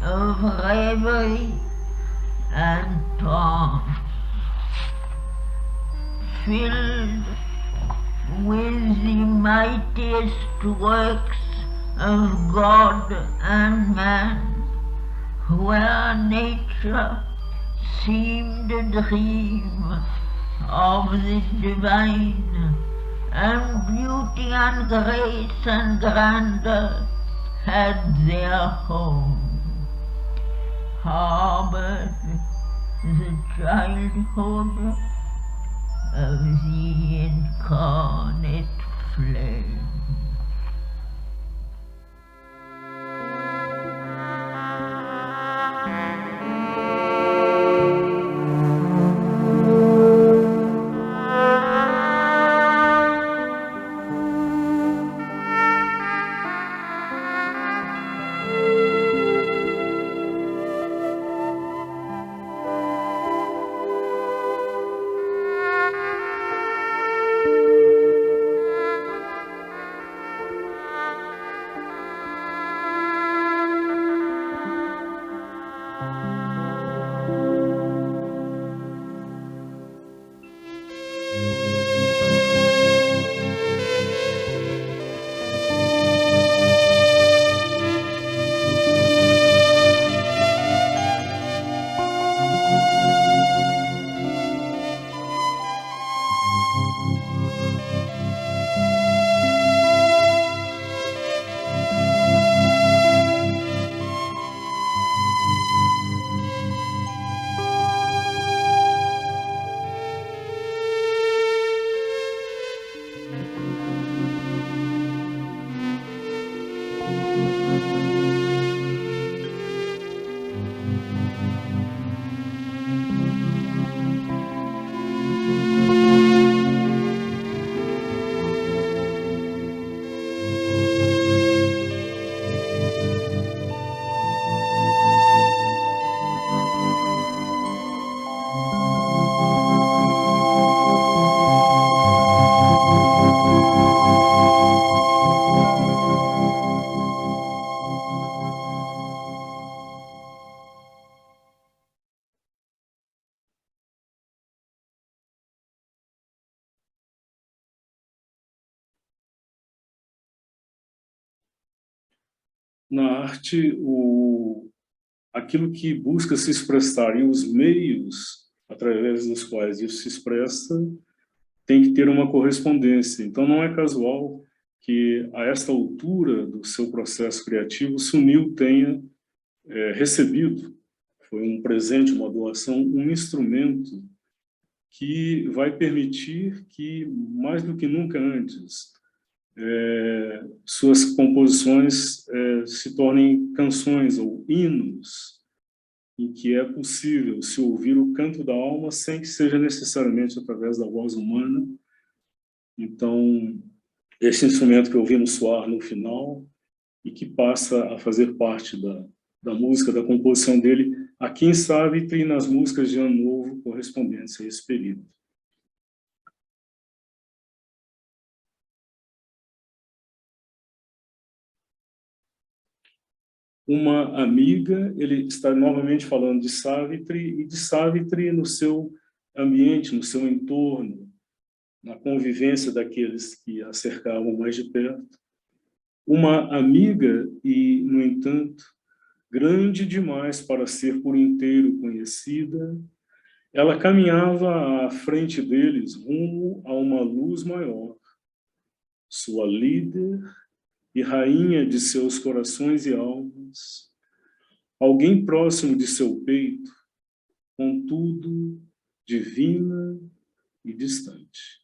of reverie and trance, filled with the mightiest works of God and man, where nature seemed a dream of the divine, and beauty and grace and grandeur had their home, harbored the childhood of the incarnate flame. Na arte, aquilo que busca se expressar e os meios através dos quais isso se expressa tem que ter uma correspondência. Então, não é casual que, a esta altura do seu processo criativo, Sunil tenha recebido, foi um presente, uma doação, um instrumento que vai permitir que, mais do que nunca antes, suas composições se tornem canções ou hinos, em que é possível se ouvir o canto da alma sem que seja necessariamente através da voz humana. Então, esse instrumento que ouvimos soar no final e que passa a fazer parte da música, da composição dele, aqui em Savitri e nas músicas de Ano Novo correspondentes a esse período. Uma amiga, ele está novamente falando de Savitri, e de Savitri no seu ambiente, no seu entorno, na convivência daqueles que a cercavam mais de perto. Uma amiga e, no entanto, grande demais para ser por inteiro conhecida, ela caminhava à frente deles rumo a uma luz maior, sua líder e rainha de seus corações e almas, alguém próximo de seu peito, contudo, divina e distante.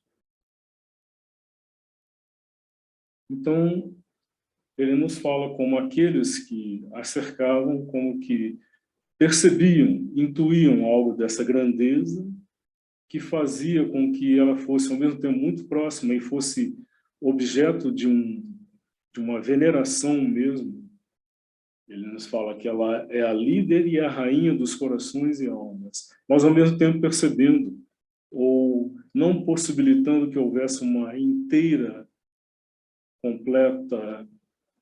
Então, ele nos fala como aqueles que a cercavam, como que percebiam, intuíam algo dessa grandeza, que fazia com que ela fosse, ao mesmo tempo, muito próxima e fosse objeto de uma veneração mesmo. Ele nos fala que ela é a líder e a rainha dos corações e almas, mas, ao mesmo tempo, percebendo, ou não possibilitando que houvesse uma inteira, completa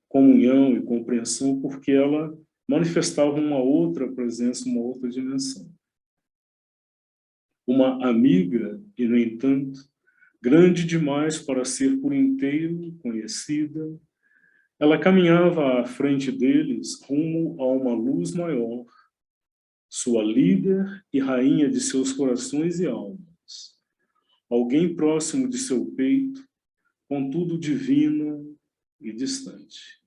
comunhão e compreensão, porque ela manifestava uma outra presença, uma outra dimensão. Uma amiga, e, no entanto, grande demais para ser por inteiro conhecida, ela caminhava à frente deles rumo a uma luz maior, sua líder e rainha de seus corações e almas. Alguém próximo de seu peito, contudo divino e distante.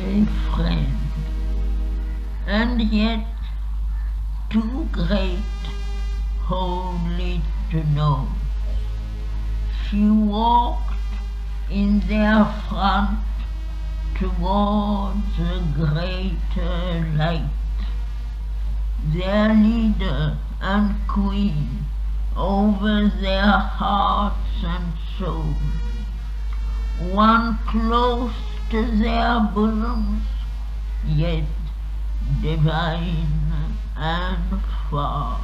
A friend, and yet too great wholly to know. She walked in their front towards a greater light, their leader and queen over their hearts and souls, one close to their bosoms, yet divine and far.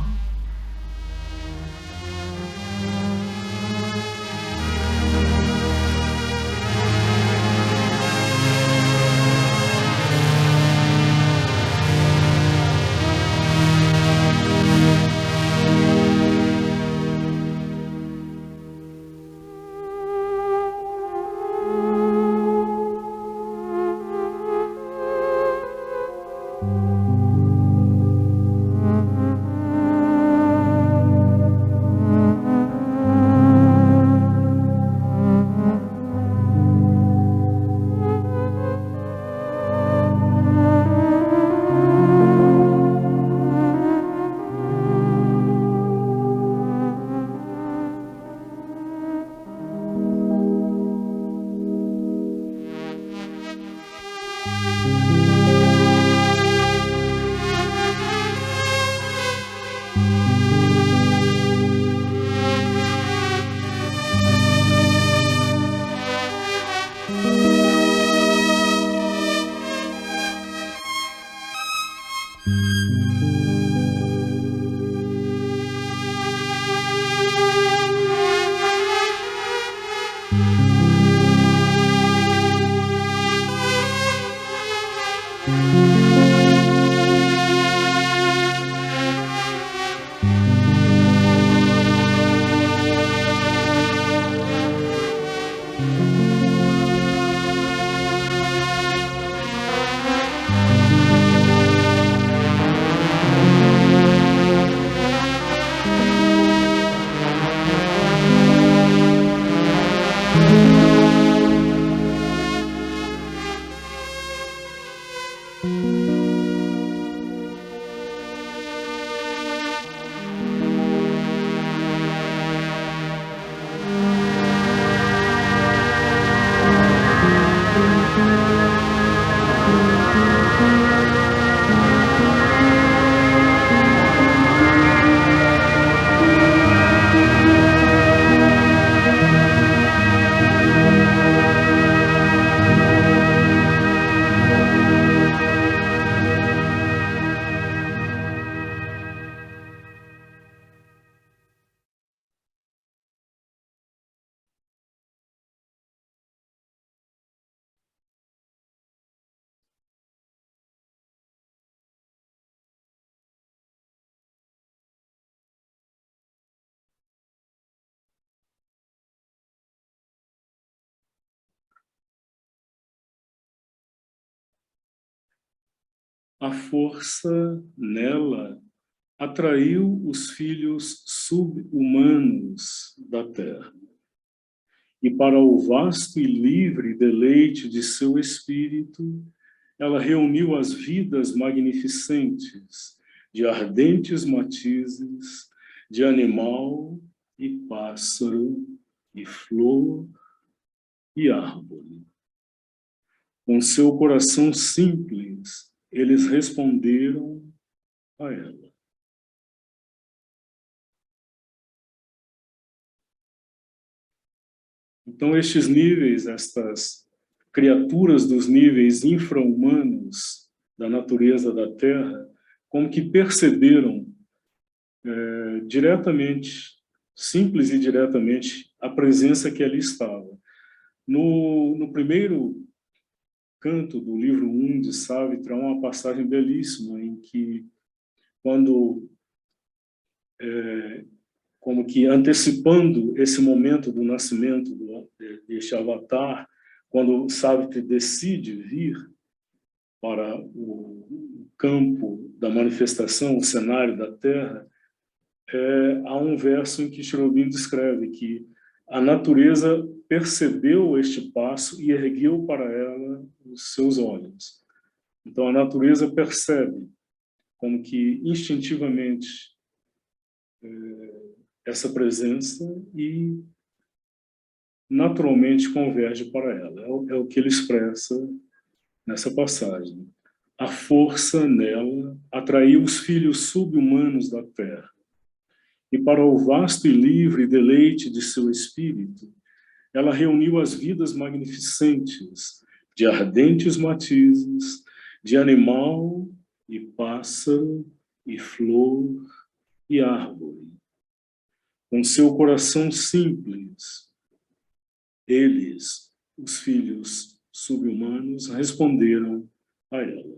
a força nela atraiu os filhos sub-humanos da terra. E para o vasto e livre deleite de seu espírito, ela reuniu as vidas magnificentes de ardentes matizes, de animal e pássaro, e flor e árvore. Com seu coração simples, eles responderam a ela. Então, estes níveis, estas criaturas dos níveis infra-humanos da natureza da Terra, como que perceberam diretamente, simples e diretamente, a presença que ali estava. No primeiro canto do livro 1 de Savitra, há uma passagem belíssima em que, quando, como que antecipando esse momento do nascimento deste avatar, quando Savitra decide vir para o campo da manifestação, o cenário da Terra, há um verso em que Sri Aurobindo descreve que a natureza percebeu este passo e ergueu para ela os seus olhos. Então, a natureza percebe, como que instintivamente, essa presença e naturalmente converge para ela. É o que ele expressa nessa passagem. A força nela atraiu os filhos sub-humanos da terra. E para o vasto e livre deleite de seu espírito, ela reuniu as vidas magnificentes de ardentes matizes, de animal e pássaro e flor e árvore. Com seu coração simples, eles, os filhos sub-humanos, responderam a ela.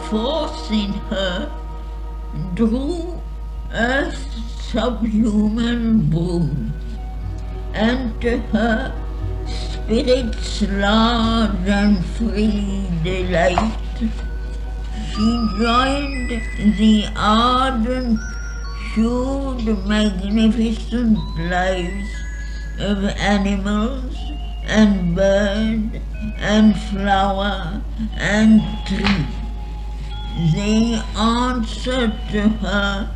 Force in her drew earth's subhuman wounds, and to her spirit's large and free delight she joined the ardent, hued, magnificent lives of animals and bird and flower and tree. They answered to her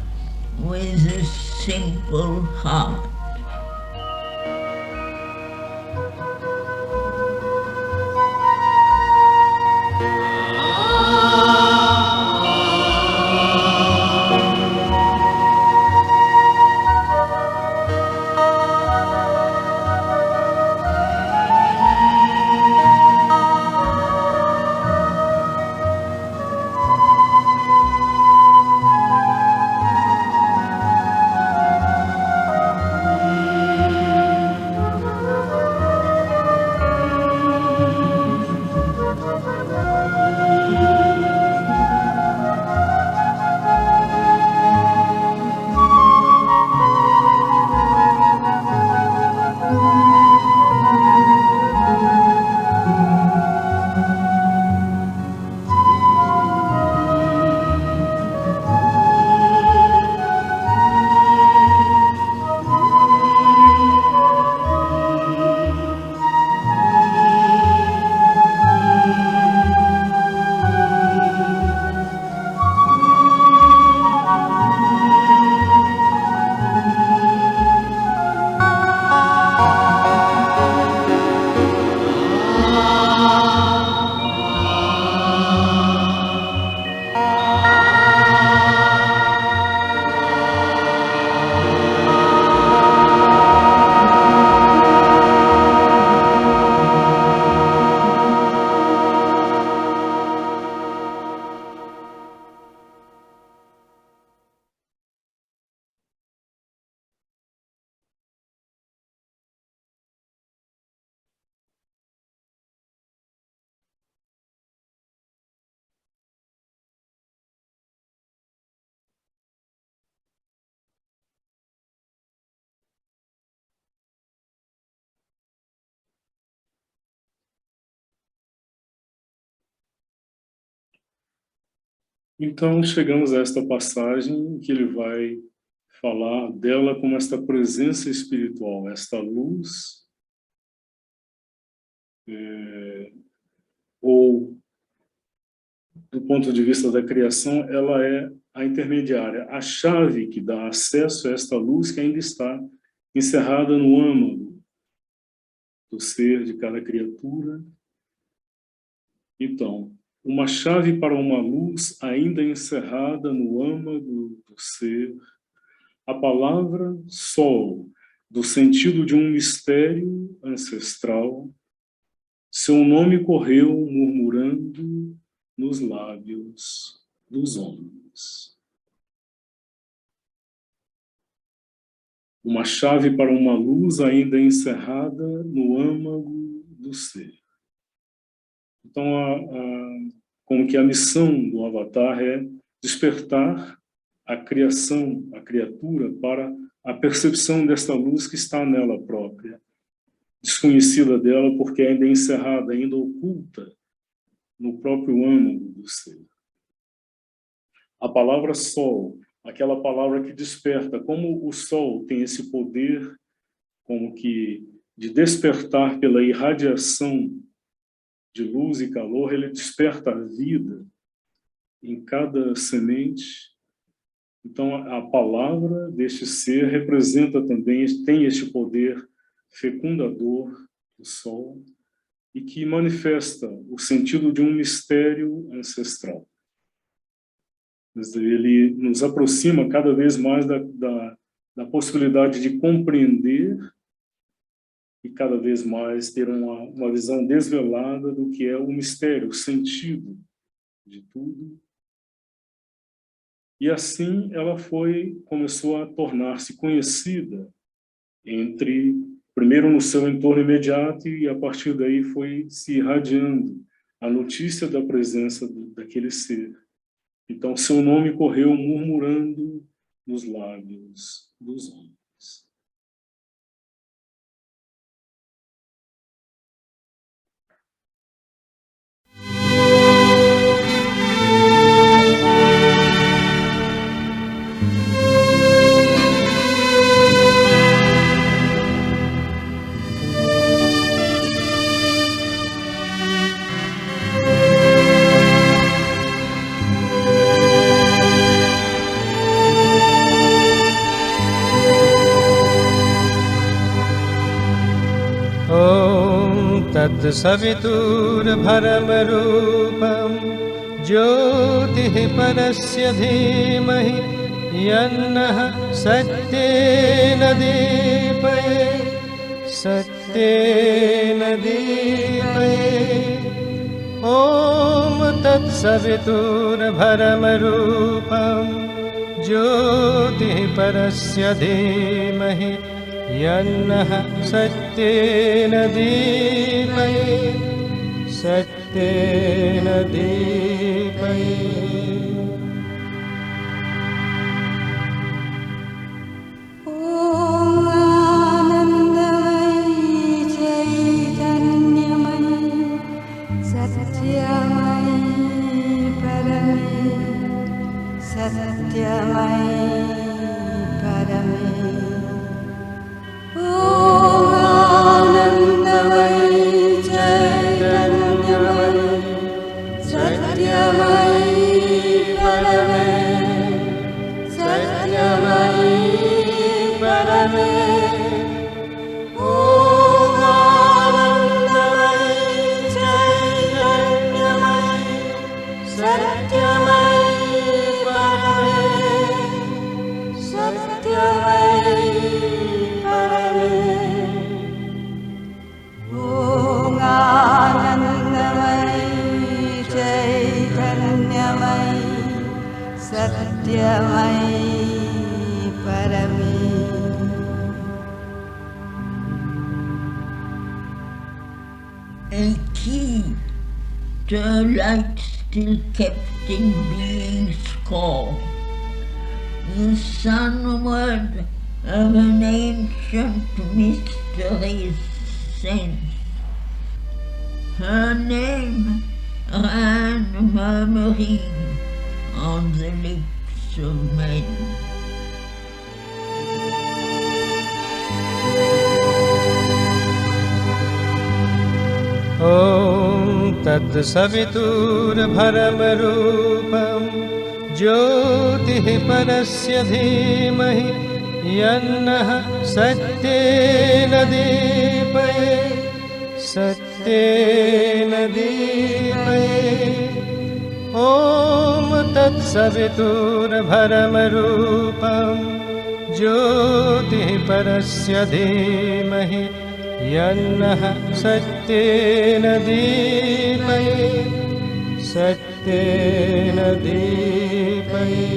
with a simple heart. Então, chegamos a esta passagem em que ele vai falar dela como esta presença espiritual, esta luz, ou, do ponto de vista da criação, ela é a intermediária, a chave que dá acesso a esta luz que ainda está encerrada no âmago do ser de cada criatura. Então, uma chave para uma luz ainda encerrada no âmago do ser, a palavra Sol, do sentido de um mistério ancestral, seu nome correu murmurando nos lábios dos homens. Uma chave para uma luz ainda encerrada no âmago do ser. Então, como que a missão do Avatar é despertar a criação, a criatura, para a percepção desta luz que está nela própria, desconhecida dela porque ainda é encerrada, ainda oculta no próprio âmago do ser. A palavra Sol, aquela palavra que desperta, como o Sol tem esse poder, como que de despertar pela irradiação de luz e calor, ele desperta a vida em cada semente. Então, a palavra deste ser representa também, tem este poder fecundador do Sol e que manifesta o sentido de um mistério ancestral. Ele nos aproxima cada vez mais da possibilidade de compreender e cada vez mais ter uma visão desvelada do que é o mistério, o sentido de tudo. E assim ela começou a tornar-se conhecida primeiro no seu entorno imediato, e a partir daí foi se irradiando a notícia da presença daquele ser. Então seu nome correu murmurando nos lábios dos homens. सवितुर्भरमरूपं ज्योतिः परस्य धीमहि यन्नः सत्येन दीपये सत्येन दीपये ॐ तत्सवितुर्भरमरूपं ज्योतिः परस्य धीमहि यन्नः सत्येन दीपये सत्येन दीपये A key to a light still kept in being's core, the sun-word of an ancient mystery's sense. Her name ran murmuring on the lips of men. ॐ तत्सवितुर्भरमरूपं ज्योतिः परस्य धीमहि यन्नः सत्येन दीपये सत्येन दीपये ॐ तत्सवितुर्भरमरूपं ज्योतिः परस्य धीमहि यन्नः सत्येन दीपये सत्येन दीपये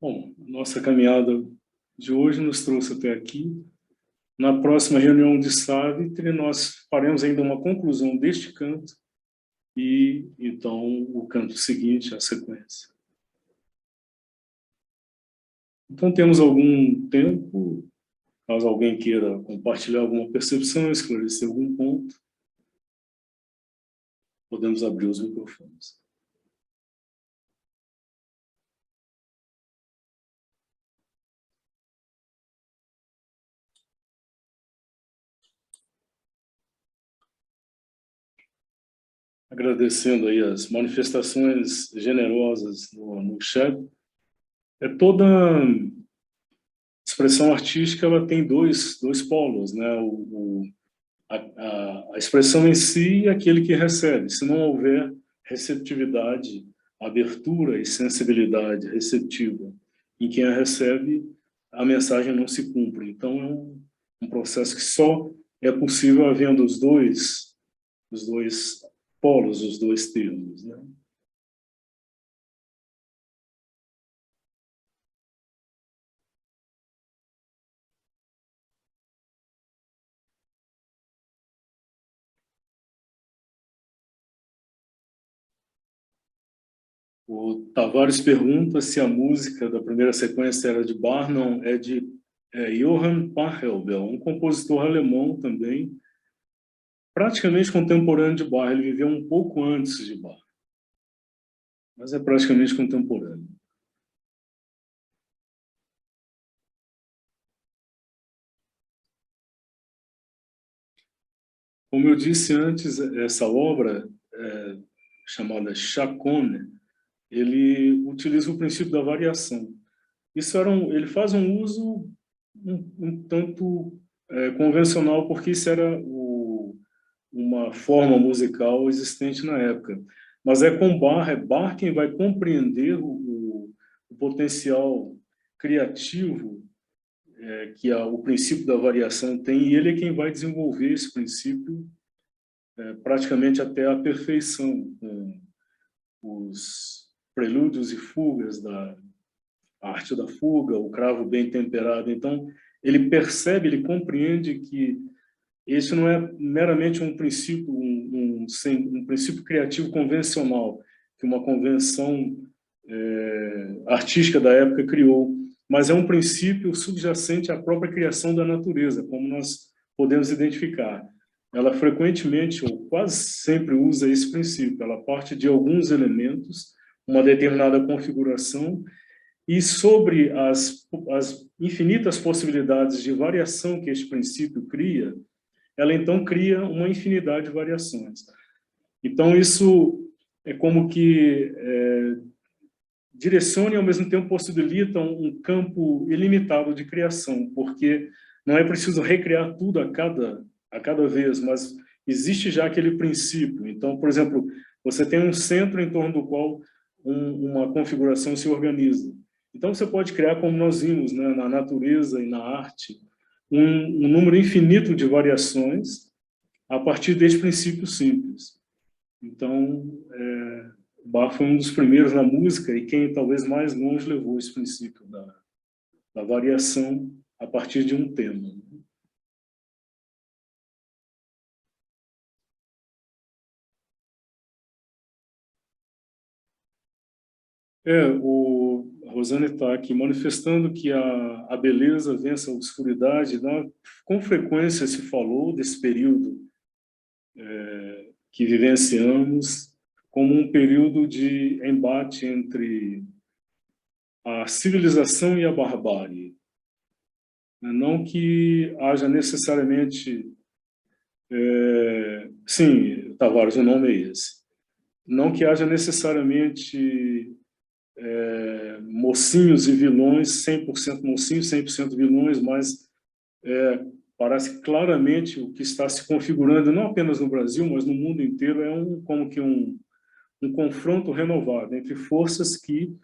Bom, nossa caminhada de hoje nos trouxe até aqui. Na próxima reunião de Savitri, nós faremos ainda uma conclusão deste canto e, então, o canto seguinte, a sequência. Então, temos algum tempo, caso alguém queira compartilhar alguma percepção, esclarecer algum ponto, podemos abrir os microfones. Agradecendo aí as manifestações generosas no chat. Toda expressão artística ela tem dois polos, né? A expressão em si e aquele que recebe. Se não houver receptividade, abertura e sensibilidade receptiva em quem a recebe, a mensagem não se cumpre. Então, é um processo que só é possível havendo os dois polos, os dois termos, né? O Tavares pergunta se a música da primeira sequência era de Bach. Não, é de Johann Pachelbel, um compositor alemão também, praticamente contemporâneo de Bach. Ele viveu um pouco antes de Bach, mas é praticamente contemporâneo. Como eu disse antes, essa obra, chamada Chaconne, ele utiliza o princípio da variação. Ele faz um uso um tanto convencional, porque isso era uma forma musical existente na época. Mas é Bach quem vai compreender o potencial criativo que o princípio da variação tem, e ele é quem vai desenvolver esse princípio praticamente até a perfeição, com os prelúdios e fugas da arte da fuga, o cravo bem temperado. Então, ele percebe, ele compreende que esse não é meramente um princípio, um princípio criativo convencional, que uma convenção artística da época criou, mas é um princípio subjacente à própria criação da natureza, como nós podemos identificar. Ela frequentemente, ou quase sempre, usa esse princípio. Ela parte de alguns elementos, uma determinada configuração, e sobre as infinitas possibilidades de variação que este princípio cria, ela então cria uma infinidade de variações. Então, isso é como que direciona e, ao mesmo tempo, possibilita um campo ilimitado de criação, porque não é preciso recriar tudo a cada vez, mas existe já aquele princípio. Então, por exemplo, você tem um centro em torno do qual uma configuração se organiza. Então, você pode criar, como nós vimos, né, na natureza e na arte, um número infinito de variações a partir deste princípio simples. Então, Bach foi um dos primeiros na música e quem talvez mais longe levou esse princípio da variação a partir de um tema. A Rosane está aqui manifestando que a beleza vence a obscuridade. Né? Com frequência se falou desse período que vivenciamos como um período de embate entre a civilização e a barbárie. Não que haja necessariamente... sim, Tavares, o nome é esse. Não que haja necessariamente mocinhos e vilões, 100% mocinhos, 100% vilões, mas parece claramente o que está se configurando, não apenas no Brasil, mas no mundo inteiro, como que um confronto renovado entre forças que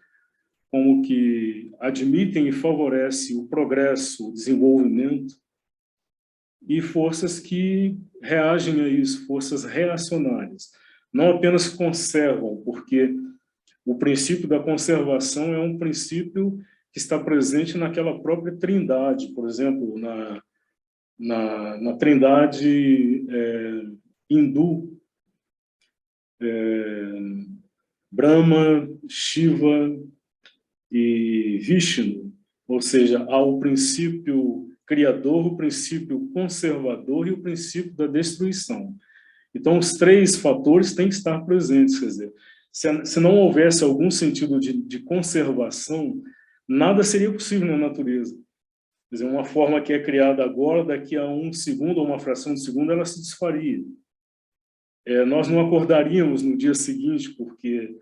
como que admitem e favorecem o progresso, o desenvolvimento, e forças que reagem a isso, forças reacionárias. Não apenas conservam, porque o princípio da conservação é um princípio que está presente naquela própria trindade, por exemplo, na trindade hindu, Brahma, Shiva e Vishnu, ou seja, há o princípio criador, o princípio conservador e o princípio da destruição. Então, os três fatores têm que estar presentes, quer dizer, se não houvesse algum sentido de conservação, nada seria possível na natureza. Quer dizer, uma forma que é criada agora, daqui a um segundo ou uma fração de segundo, ela se desfaria. Nós não acordaríamos no dia seguinte, porque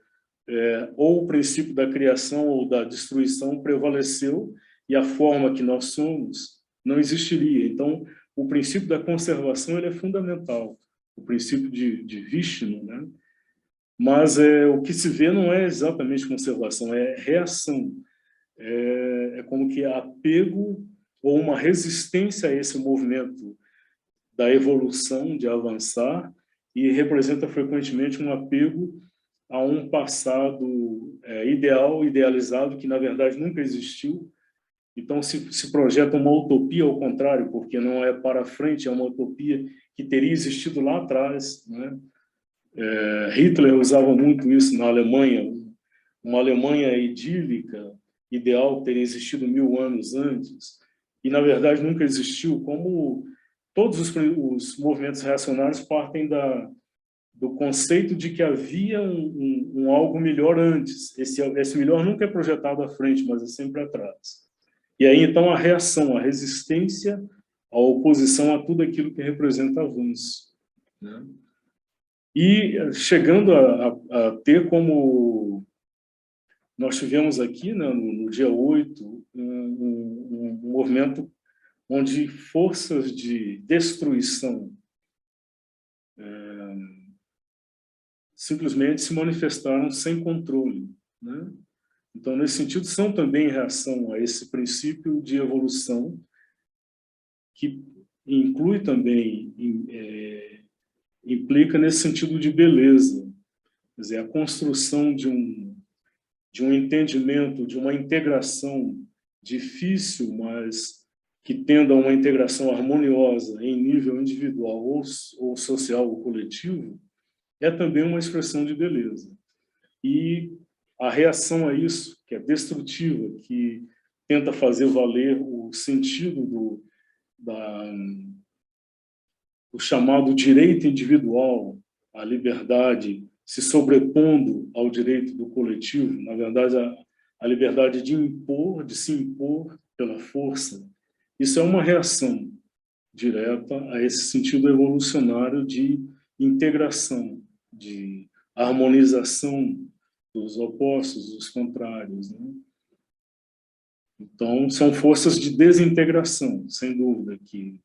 ou o princípio da criação ou da destruição prevaleceu e a forma que nós somos não existiria. Então, o princípio da conservação ele é fundamental, o princípio de Vishnu, né? Mas o que se vê não é exatamente conservação, é reação. É como que apego ou uma resistência a esse movimento da evolução, de avançar, e representa frequentemente um apego a um passado ideal, idealizado, que na verdade nunca existiu. Então se projeta uma utopia ao contrário, porque não é para frente, é uma utopia que teria existido lá atrás, né? Hitler usava muito isso na Alemanha, uma Alemanha idílica, ideal, teria existido 1000 anos antes, e na verdade nunca existiu, como todos os movimentos reacionários partem do conceito de que havia um algo melhor antes. Esse melhor nunca é projetado à frente, mas é sempre atrás. E aí, então, a reação, a resistência, a oposição a tudo aquilo que representa avanço, né? E chegando a ter como... Nós tivemos aqui, né, no dia 8, um movimento onde forças de destruição simplesmente se manifestaram sem controle, né? Então, nesse sentido, são também em reação a esse princípio de evolução, que inclui também implica nesse sentido de beleza, quer dizer, a construção de um entendimento, de uma integração difícil, mas que tenda a uma integração harmoniosa em nível individual ou social ou coletivo, é também uma expressão de beleza. E a reação a isso, que é destrutiva, que tenta fazer valer o sentido do chamado direito individual, a liberdade se sobrepondo ao direito do coletivo, na verdade, a liberdade de impor, de se impor pela força, isso é uma reação direta a esse sentido evolucionário de integração, de harmonização dos opostos, dos contrários, né? Então, são forças de desintegração, sem dúvida, que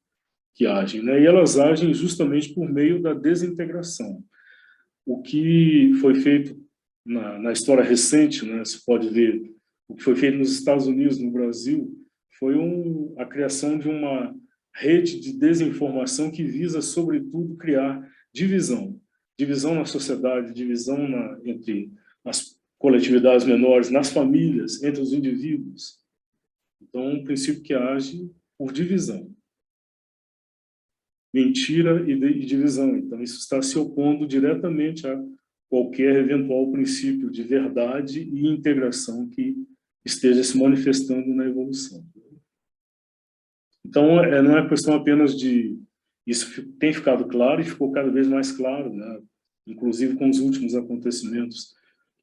agem, né? E elas agem justamente por meio da desintegração. O que foi feito na história recente, né, se pode ver, o que foi feito nos Estados Unidos, no Brasil, foi a criação de uma rede de desinformação que visa, sobretudo, criar divisão. Divisão na sociedade, divisão entre as coletividades menores, nas famílias, entre os indivíduos. Então, um princípio que age por divisão. Mentira e divisão. Então, isso está se opondo diretamente a qualquer eventual princípio de verdade e integração que esteja se manifestando na evolução. Então, não é questão apenas de... Isso tem ficado claro e ficou cada vez mais claro, né? Inclusive com os últimos acontecimentos.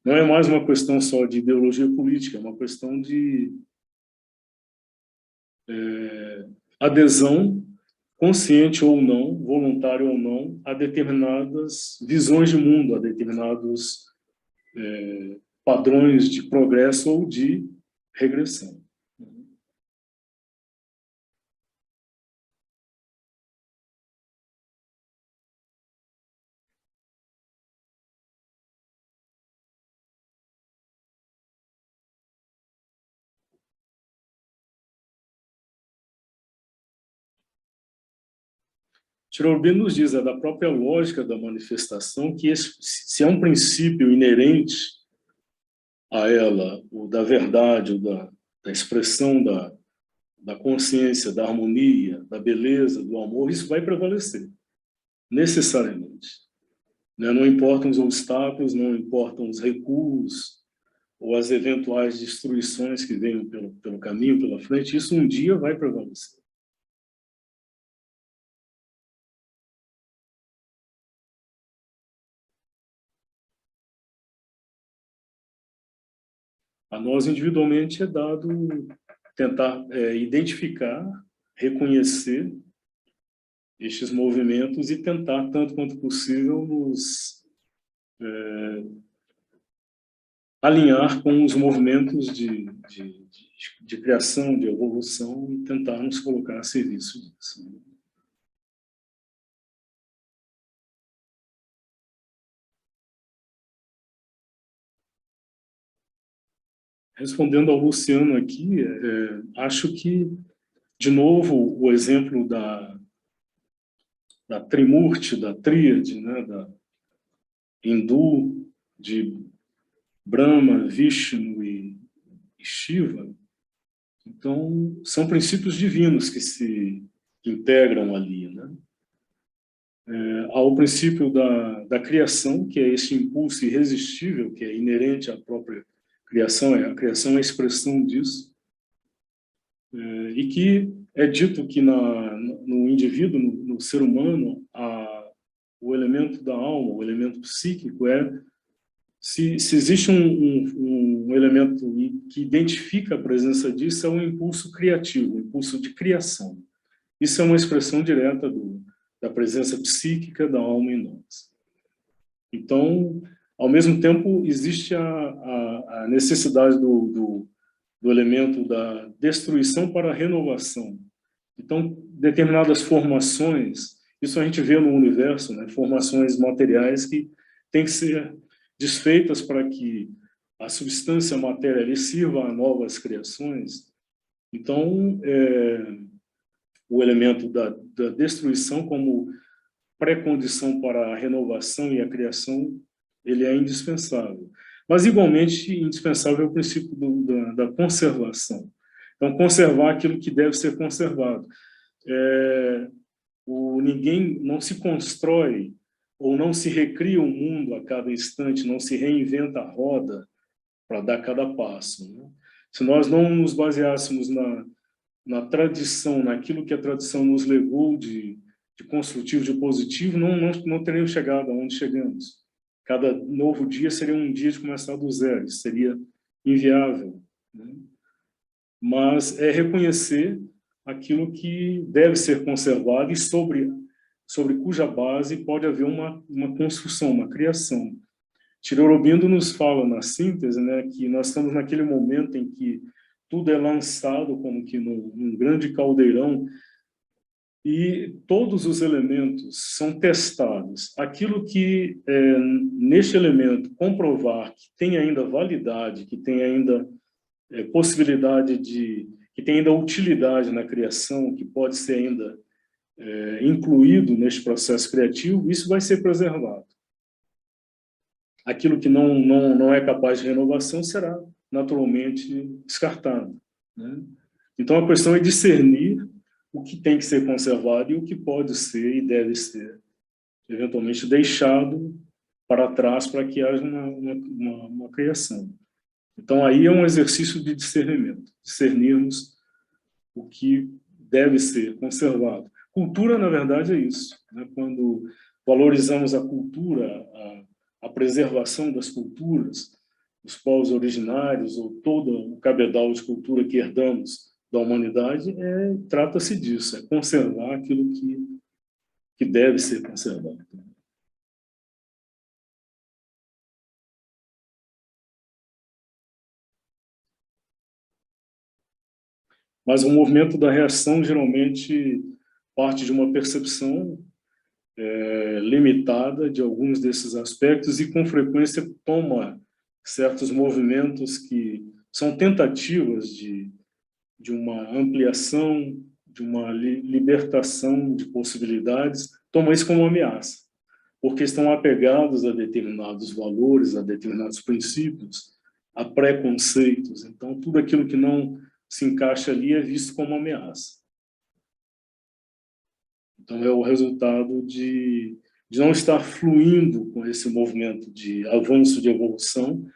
Não é mais uma questão só de ideologia política, é uma questão de adesão, consciente ou não, voluntário ou não, a determinadas visões de mundo, a determinados padrões de progresso ou de regressão. Tirolbin nos diz, é da própria lógica da manifestação, que se é um princípio inerente a ela, o da verdade, o da expressão da consciência, da harmonia, da beleza, do amor, isso vai prevalecer, necessariamente. Não importam os obstáculos, não importam os recuos, ou as eventuais destruições que venham pelo caminho, pela frente, isso um dia vai prevalecer. A nós, individualmente, é dado tentar identificar, reconhecer estes movimentos e tentar, tanto quanto possível, nos alinhar com os movimentos de criação, de evolução e tentar nos colocar a serviço disso. Respondendo ao Luciano aqui, acho que, de novo, o exemplo da Trimurti, da tríade, né, da hindu, de Brahma, Vishnu e Shiva, então, são princípios divinos que se integram ali, né? Há o princípio da criação, que é esse impulso irresistível, que é inerente à própria criação, a criação é a expressão disso, e que é dito que no indivíduo, no ser humano, o elemento da alma, o elemento psíquico se existe um elemento que identifica a presença disso, é um impulso criativo, um impulso de criação. Isso é uma expressão direta da presença psíquica da alma em nós. Então, ao mesmo tempo, existe a necessidade do elemento da destruição para a renovação. Então, determinadas formações, isso a gente vê no universo, né? Formações materiais que têm que ser desfeitas para que a substância matéria lhe sirva a novas criações. Então, o elemento da destruição como pré-condição para a renovação e a criação, ele é indispensável. Mas, igualmente, indispensável é o princípio da conservação. Então, conservar aquilo que deve ser conservado. Ninguém não se constrói ou não se recria o mundo a cada instante, não se reinventa a roda para dar cada passo, né? Se nós não nos baseássemos na tradição, naquilo que a tradição nos legou de construtivo, de positivo, não teríamos chegado aonde chegamos. Cada novo dia seria um dia de começar do zero, isso seria inviável, né? Mas é reconhecer aquilo que deve ser conservado e sobre cuja base pode haver uma construção, uma criação. Tiro Aurobindo nos fala na síntese, né, que nós estamos naquele momento em que tudo é lançado como que num grande caldeirão e todos os elementos são testados. Aquilo que, neste elemento, comprovar que tem ainda validade, que tem ainda possibilidade que tem ainda utilidade na criação, que pode ser ainda incluído neste processo criativo, isso vai ser preservado. Aquilo que não é capaz de renovação será naturalmente descartado, né? Então a questão é discernir o que tem que ser conservado e o que pode ser e deve ser eventualmente deixado para trás para que haja uma criação. Então aí é um exercício de discernimento, discernirmos o que deve ser conservado. Cultura, na verdade, é isso, né? Quando valorizamos a cultura, a preservação das culturas, os povos originários ou todo o cabedal de cultura que herdamos da humanidade, trata-se disso, é conservar aquilo que deve ser conservado. Mas o movimento da reação geralmente parte de uma percepção limitada de alguns desses aspectos e, com frequência, toma certos movimentos que são tentativas de uma ampliação, de uma libertação de possibilidades, toma isso como uma ameaça, porque estão apegados a determinados valores, a determinados princípios, a preconceitos. Então, tudo aquilo que não se encaixa ali é visto como uma ameaça. Então, é o resultado de não estar fluindo com esse movimento de avanço, de evolução,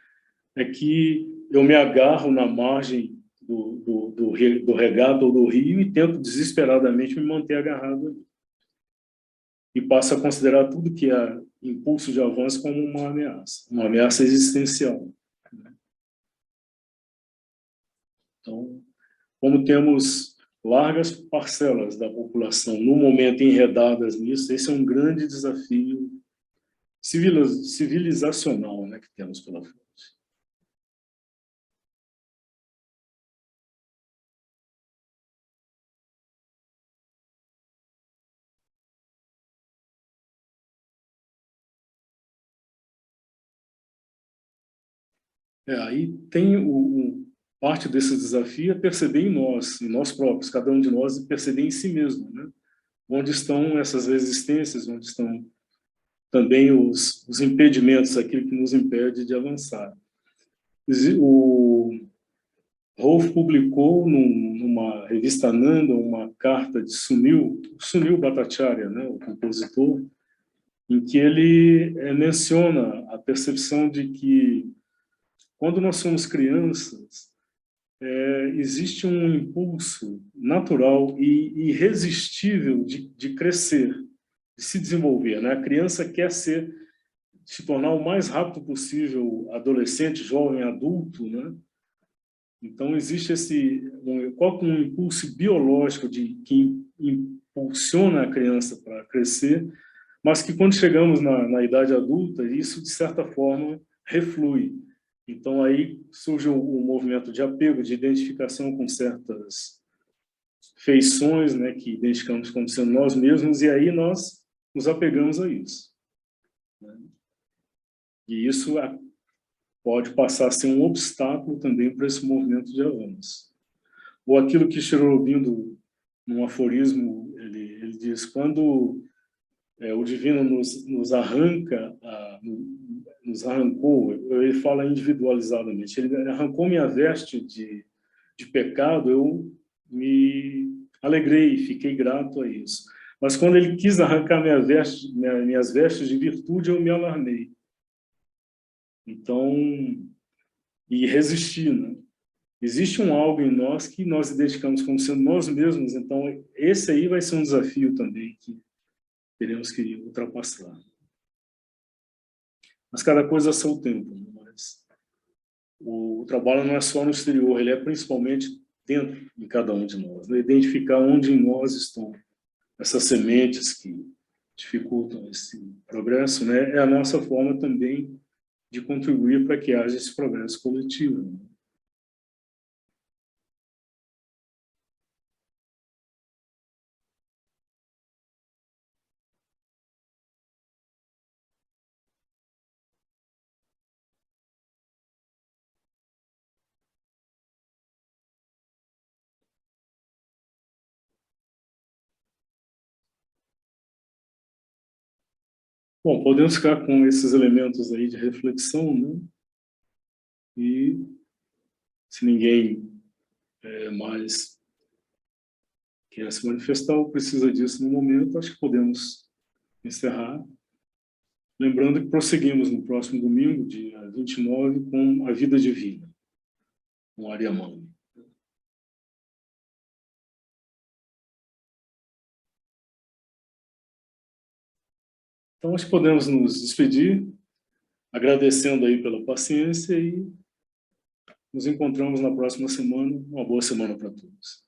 é que eu me agarro na margem do regato ou do rio e tento desesperadamente me manter agarrado ali. E passo a considerar tudo que é impulso de avanço como uma ameaça existencial. Então, como temos largas parcelas da população no momento enredadas nisso, esse é um grande desafio civilizacional, né, que temos pela frente. Aí tem parte desse desafio é perceber em nós próprios, cada um de nós, e perceber em si mesmo, né? Onde estão essas resistências, onde estão também os impedimentos, aquilo que nos impede de avançar. O Rolf publicou numa revista Ananda uma carta de Sunil Bhattacharya, né, o compositor, em que ele menciona a percepção de que quando nós somos crianças, existe um impulso natural e irresistível de crescer, de se desenvolver, né? A criança quer se tornar o mais rápido possível adolescente, jovem, adulto, né? Então existe qual um impulso biológico que impulsiona a criança para crescer, mas que quando chegamos na idade adulta, isso de certa forma reflui. Então, aí surge o movimento de apego, de identificação com certas feições, né, que identificamos como sendo nós mesmos, e aí nós nos apegamos a isso, né? E isso pode passar a ser um obstáculo também para esse movimento de avanço. Ou aquilo que Tiro Aurobindo, num aforismo, ele diz, quando o divino nos arranca, nos arrancou, ele fala individualizadamente, ele arrancou minha veste de pecado, eu me alegrei, fiquei grato a isso. Mas quando ele quis arrancar minhas vestes de virtude, eu me alarmei. Então, e resisti, né? Existe um algo em nós que nós identificamos como sendo nós mesmos, então esse aí vai ser um desafio também que teremos que ultrapassar. Mas cada coisa a seu tempo, né? Mas o trabalho não é só no exterior, ele é principalmente dentro de cada um de nós, né? Identificar onde em nós estão essas sementes que dificultam esse progresso, né? É a nossa forma também de contribuir para que haja esse progresso coletivo, né? Bom, podemos ficar com esses elementos aí de reflexão, né? E se ninguém mais quer se manifestar ou precisa disso no momento, acho que podemos encerrar. Lembrando que prosseguimos no próximo domingo, dia 29, com a vida divina, com Ariamani. Então, acho que podemos nos despedir, agradecendo aí pela paciência e nos encontramos na próxima semana. Uma boa semana para todos.